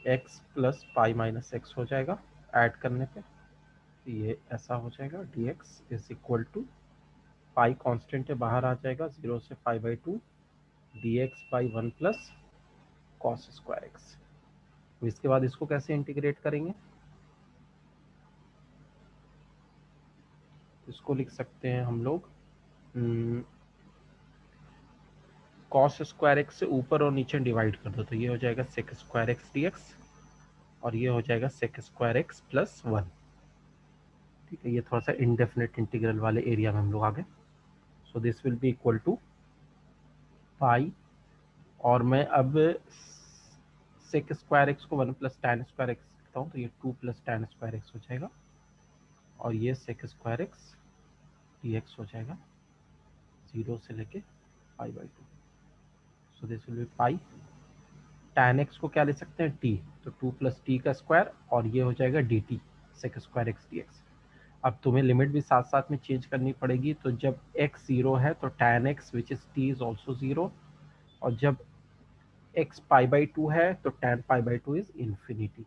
x plus pi minus x हो जाएगा ऐड करने पे, तो ये ऐसा हो जाएगा dx is equal to pi constant है बाहर आ जाएगा, 0 से pi by 2 dx by 1 plus cos square x. इसके बाद इसको कैसे इंटीग्रेट करेंगे? इसको लिख सकते हैं हम लोग कॉस स्क्वायर एक्स से ऊपर और नीचे डिवाइड कर दो, तो ये हो जाएगा सेक स्क्वायर एक्स dx और ये हो जाएगा सेक स्क्वायर एक्स प्लस 1। ठीक है, ये थोड़ा सा इनडेफिनेट इंटीग्रल वाले एरिया में हम लोग आ गए। So this will be equal to pi, और मैं अब सेक स्क्वायर एक्स को 1 प्लस टैन स्क्वायर एक्स लिखता हूँ, तो ये 2 प्लस टैन स्क्वायर एक्स हो जाएगा और ये सेक स्क्वायर एक्स dx हो जाएगा 0 से लेके पाई by 2। So this will B pi, tan x को क्या ले सकते हैं? t, तो 2 प्लस टी का स्क्वायर और ये हो जाएगा dt sec square x dx। अब तुम्हें लिमिट भी साथ साथ में चेंज करनी पड़ेगी, तो जब x 0 है तो tan x which is t is also 0, और जब x पाई बाई 2 है तो tan pi by 2 is infinity.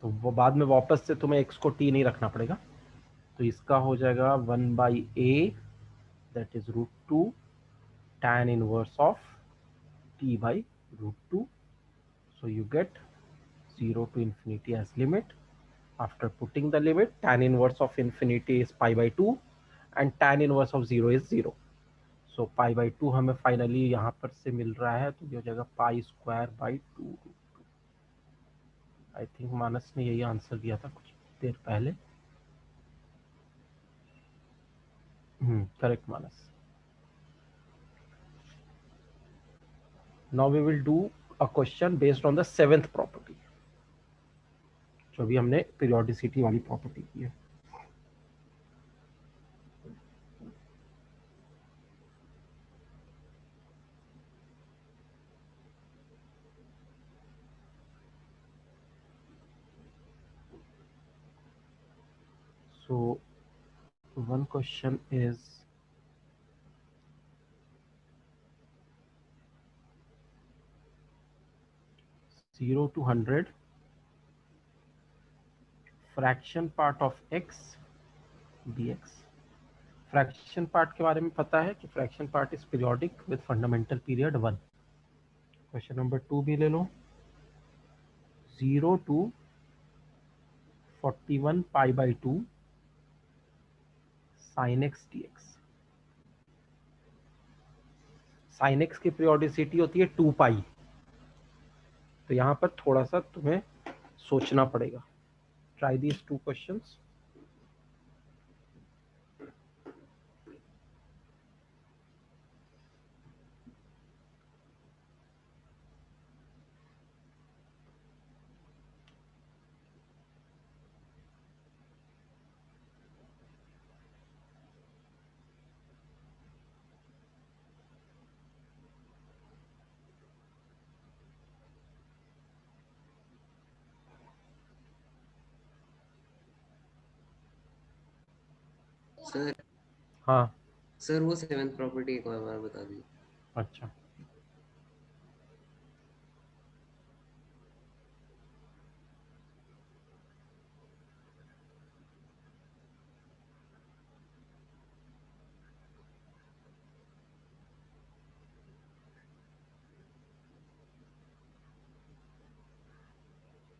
तो वो बाद में वापस से तुम्हें x को t नहीं रखना पड़ेगा, तो इसका हो जाएगा 1 by a that is √2 tan inverse of t by √2। so you get 0 to infinity as limit. After putting the limit, tan inverse of infinity is pi by 2 and tan inverse of 0 is 0. So pi by 2 हमें finally यहाँ पर से मिल रहा है, तो ये हो जाएगा pi square by 2। I think Manas ने यही आंसर दिया था कुछ देर पहले। Correct Manas. Now we will do a question based on the 7th property, जो भी हमने पीरियोडिसिटी वाली प्रॉपर्टी की है। So one question is zero to 100 fraction part of x dx। Fraction part के बारे में पता है कि fraction part is periodic with fundamental period 1। Question number 2 भी ले लो, 0 to 41 पाई by 2 sine x dx। Sine x की पीरियोडिसिटी होती है 2 पाई, तो यहाँ पर थोड़ा सा तुम्हें सोचना पड़ेगा. Try these 2 questions. सर हाँ. सर वो 7th प्रॉपर्टी एक बार बता दीजिए. अच्छा.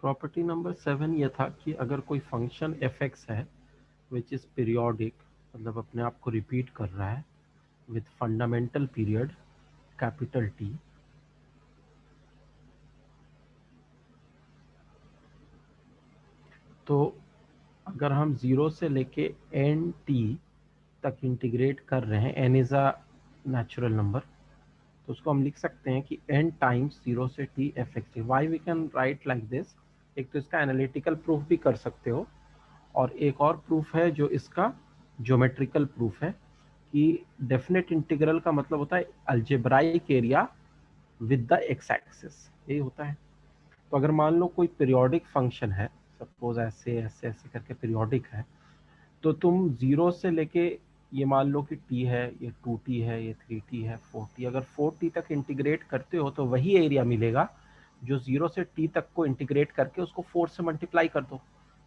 प्रॉपर्टी नंबर 7 ये था कि अगर कोई फंक्शन f(x) है विच इज़ पीरियोडिक, मतलब अपने आप को रिपीट कर रहा है with fundamental period capital T, तो अगर हम 0 से लेके एन टी तक इंटीग्रेट कर रहे हैं, n is a natural number, तो उसको हम लिख सकते हैं कि n टाइम्स 0 से t f(x). Why we can write like this. एक तो इसका एनालिटिकल प्रूफ भी कर सकते हो, और एक और प्रूफ है जो इसका ज्योमेट्रिकल प्रूफ है कि डेफिनेट इंटीग्रल का मतलब होता है algebraic area with the x axis, यही होता है. तो अगर मान लो कोई पीरियोडिक फंक्शन है, सपोज ऐसे ऐसे ऐसे करके पीरियोडिक है, तो तुम 0 से लेके ये मान लो कि t है, ये 2t है, ये 3t है, 4t, अगर 4t तक इंटीग्रेट करते हो तो वही एरिया मिलेगा जो 0 से t तक को इंटीग्रेट करके उसको 4 से मल्टीप्लाई कर दो.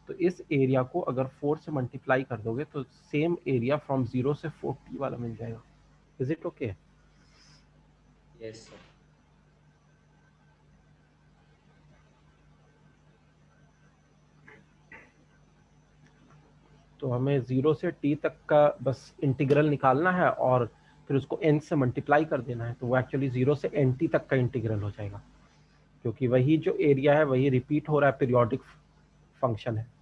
तो इस एरिया को अगर 4 से मल्टीप्लाई कर दोगे तो सेम एरिया फ्रॉम 0 से 4t वाला मिल जाएगा. Is it okay? Yes sir. तो हमें 0 से t तक का बस इंटीग्रल निकालना है और फिर उसको n से मल्टीप्लाई कर देना है, तो वो एक्चुअली 0 से nt तक का इंटीग्रल हो जाएगा, क्योंकि वही जो एरिया है वही रिपीट हो रहा है, पीरियोडिक फंक्शन है.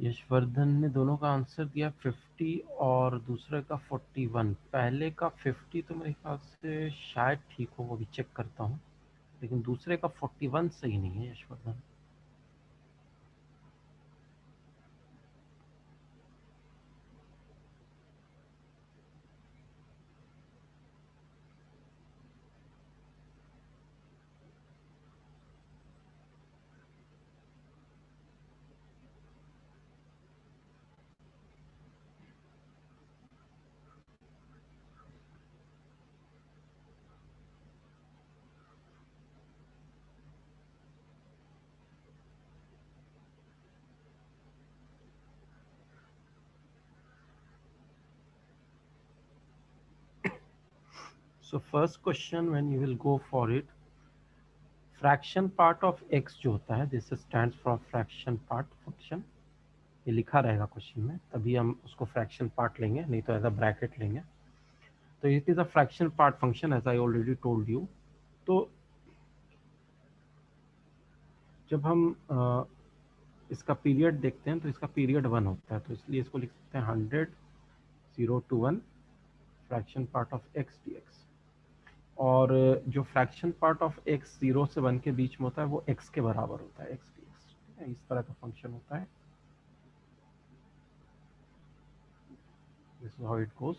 यशवर्धन ने दोनों का आंसर दिया 50 और दूसरे का 41। पहले का 50 तो मेरे ख्याल से शायद ठीक हो, वो भी चेक करता हूँ, लेकिन दूसरे का 41 सही नहीं है Yashvardhan. So first question when you will go for it, fraction part of x जो होता है, this stands for fraction part function, ये लिखा रहेगा क्वेश्चन में, तभी हम उसको फ्रैक्शन पार्ट लेंगे, नहीं तो एज अ ब्रैकेट लेंगे। तो it is a fraction part function as I already told you. तो जब हम इसका पीरियड देखते हैं तो इसका पीरियड 1 होता है, तो इसलिए इसको लिख सकते हैं 100 0 to 1 fraction part of x dx। और जो फ्रैक्शन पार्ट ऑफ x 0 से 1 के बीच में होता है वो x के बराबर होता है, x dx। इस तरह का फंक्शन होता है। This is how it goes.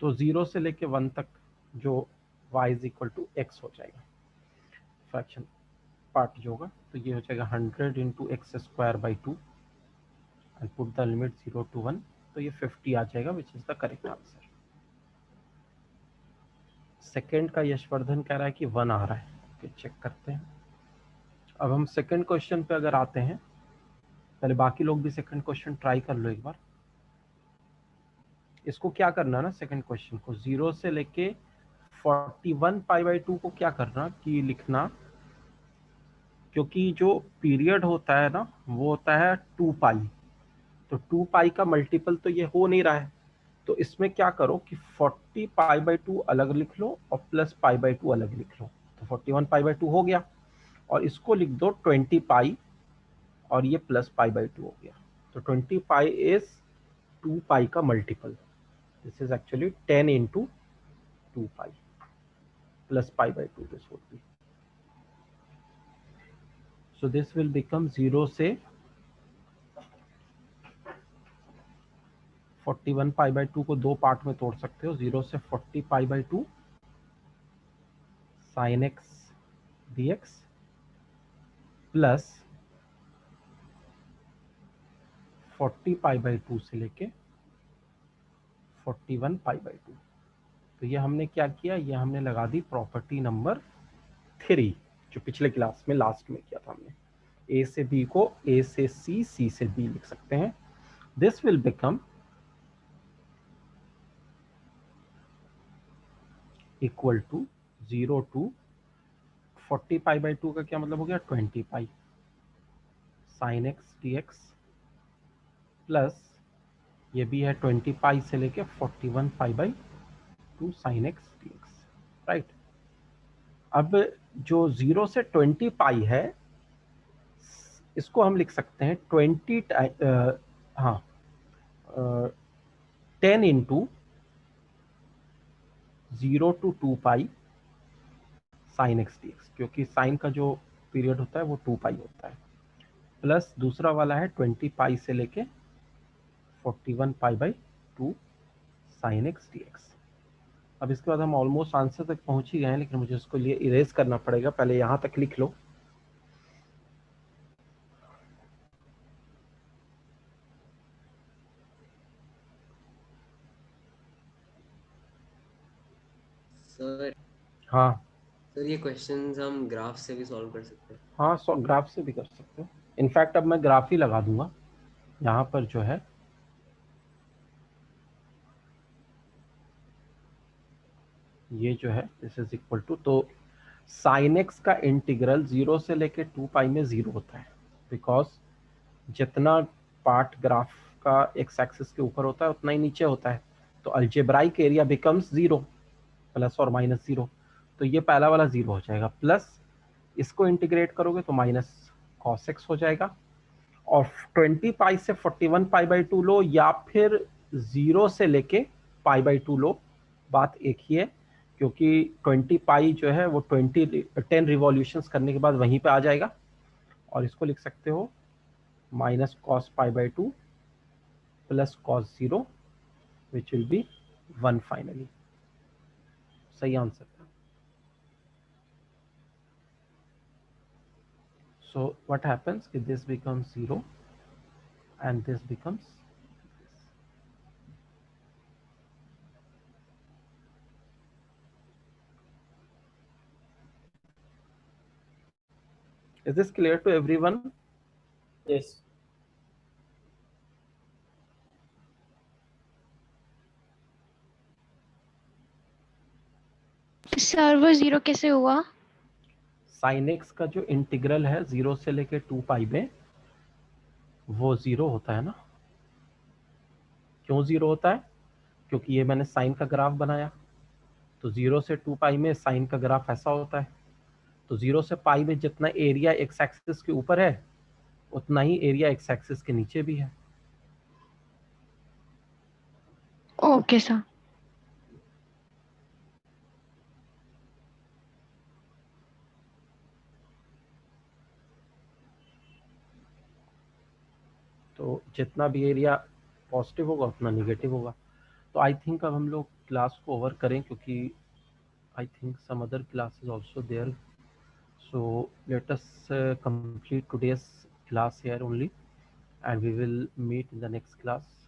तो 0 से लेके 1 तक जो y is equal to x हो जाएगा, फ्रैक्शन पार्ट जो होगा, तो ये हो जाएगा 100 into x square by 2 and put the limit 0 to 1, तो ये 50 आ जाएगा, which is the correct answer. Second का यशवर्धन कह रहा है कि 1 आ रहा है, ओके चेक करते हैं। अब हम सेकेंड क्वेश्चन पे अगर आते हैं, पहले बाकी लोग भी सेकेंड क्वेश्चन ट्राई कर लो एक बार। इसको क्या करना ना, सेकेंड क्वेश्चन को 0 से लेके 41 पाई बाई 2 को क्या करना कि लिखना, क्योंकि जो पीरियड होता है ना वो होता है 2 पाई, तो 2 पाई का मल्टीपल तो ये हो नहीं रहा है, तो इसमें क्या करो कि 40 पाई बाई 2 अलग लिख लो और प्लस पाई बाई 2 अलग लिख लो, तो 41 पाई बाई 2 हो गया, और इसको लिख दो 20 पाई और ये प्लस पाई बाई 2 हो गया। तो 20 पाई इज 2 पाई का multiple, this is actually 10 into 2 pi plus pi by 2 this would be. So this will become 0 से 41 पाई बाई 2 को दो पार्ट में तोड़ सकते हो, 0 से 40 pi by 2 sine x D x plus 40 pi by 2 से लेके 41 पाई बाई 2। तो ये हमने क्या किया, ये हमने लगा दी प्रॉपर्टी नंबर 3, जो पिछले क्लास में लास्ट में किया था हमने। ए से बी को ए से सी, सी से बी लिख सकते हैं। This will become equal to 0 to 40 pi by 2 का क्या मतलब हो गया 20 pi sine x D x plus ये भी है 20 पाई से लेके 41 पाई by 2 sine x D x, right. अब जो 0 से 20 पाई है इसको हम लिख सकते हैं 10 into 0 to 2 pi sine x D x, क्योंकि साइन का जो पीरियड होता है वो 2 पाई होता है, प्लस दूसरा वाला है 20 पाई से लेके 41 पाई by 2 sine x D x. अब इसके बाद हम ऑलमोस्ट आंसर तक पहुंच ही गए हैं, लेकिन मुझे उसको लिए इरेज करना पड़ेगा, पहले यहाँ तक लिख लो। सर हाँ सर ये क्वेश्चंस हम ग्राफ से भी सॉल्व कर सकते हैं? हाँ, ग्राफ से भी कर सकते हो। इनफैक्ट अब मैं ग्राफ ही लगा दूंगा यहाँ पर, जो है ये जो है दिस इज इक्वल टू, तो साइन एक्स का इंटीग्रल 0 से लेके 2 पाई में 0 होता है, बिकॉज जितना पार्ट ग्राफ का एक्स एक्सिस के ऊपर होता है उतना ही नीचे होता है, तो अलजेब्राइक एरिया बिकम्स 0 प्लस और माइनस 0, तो ये पहला वाला 0 हो जाएगा, प्लस इसको इंटीग्रेट करोगे तो माइनस कॉस एक्स हो जाएगा, और 20 पाई से 41 पाई बाई 2 लो या फिर 0 से लेके पाई बाई 2 लो, बात एक ही है, क्योंकि 20 पाई जो है वो 10 रिवॉल्यूशंस करने के बाद वहीं पे आ जाएगा। और इसको लिख सकते हो minus cos pi by 2 plus cos 0 which will be 1 finally. सही आंसर है। So what happens if this becomes 0 and this becomes this? Is this clear to everyone? Yes. Sir वो 0 कैसे हुआ? साइन एक्स का जो इंटीग्रल है 0 से लेके 2 पाई में, वो 0 होता है ना। क्यों 0 होता है? क्योंकि ये मैंने साइन का ग्राफ बनाया, तो 0 से 2 पाई में साइन का ग्राफ ऐसा होता है। तो 0 से पाई में जितना एरिया एक्स एक्सिस के ऊपर है उतना ही एरिया एक्स एक्सिस के नीचे भी है। Okay sir. तो जितना भी एरिया पॉजिटिव होगा उतना निगेटिव होगा। तो आई थिंक अब हम लोग क्लास को ओवर करें, क्योंकि I think some other classes also there. So let us complete today's class here only, and we will meet in the next class.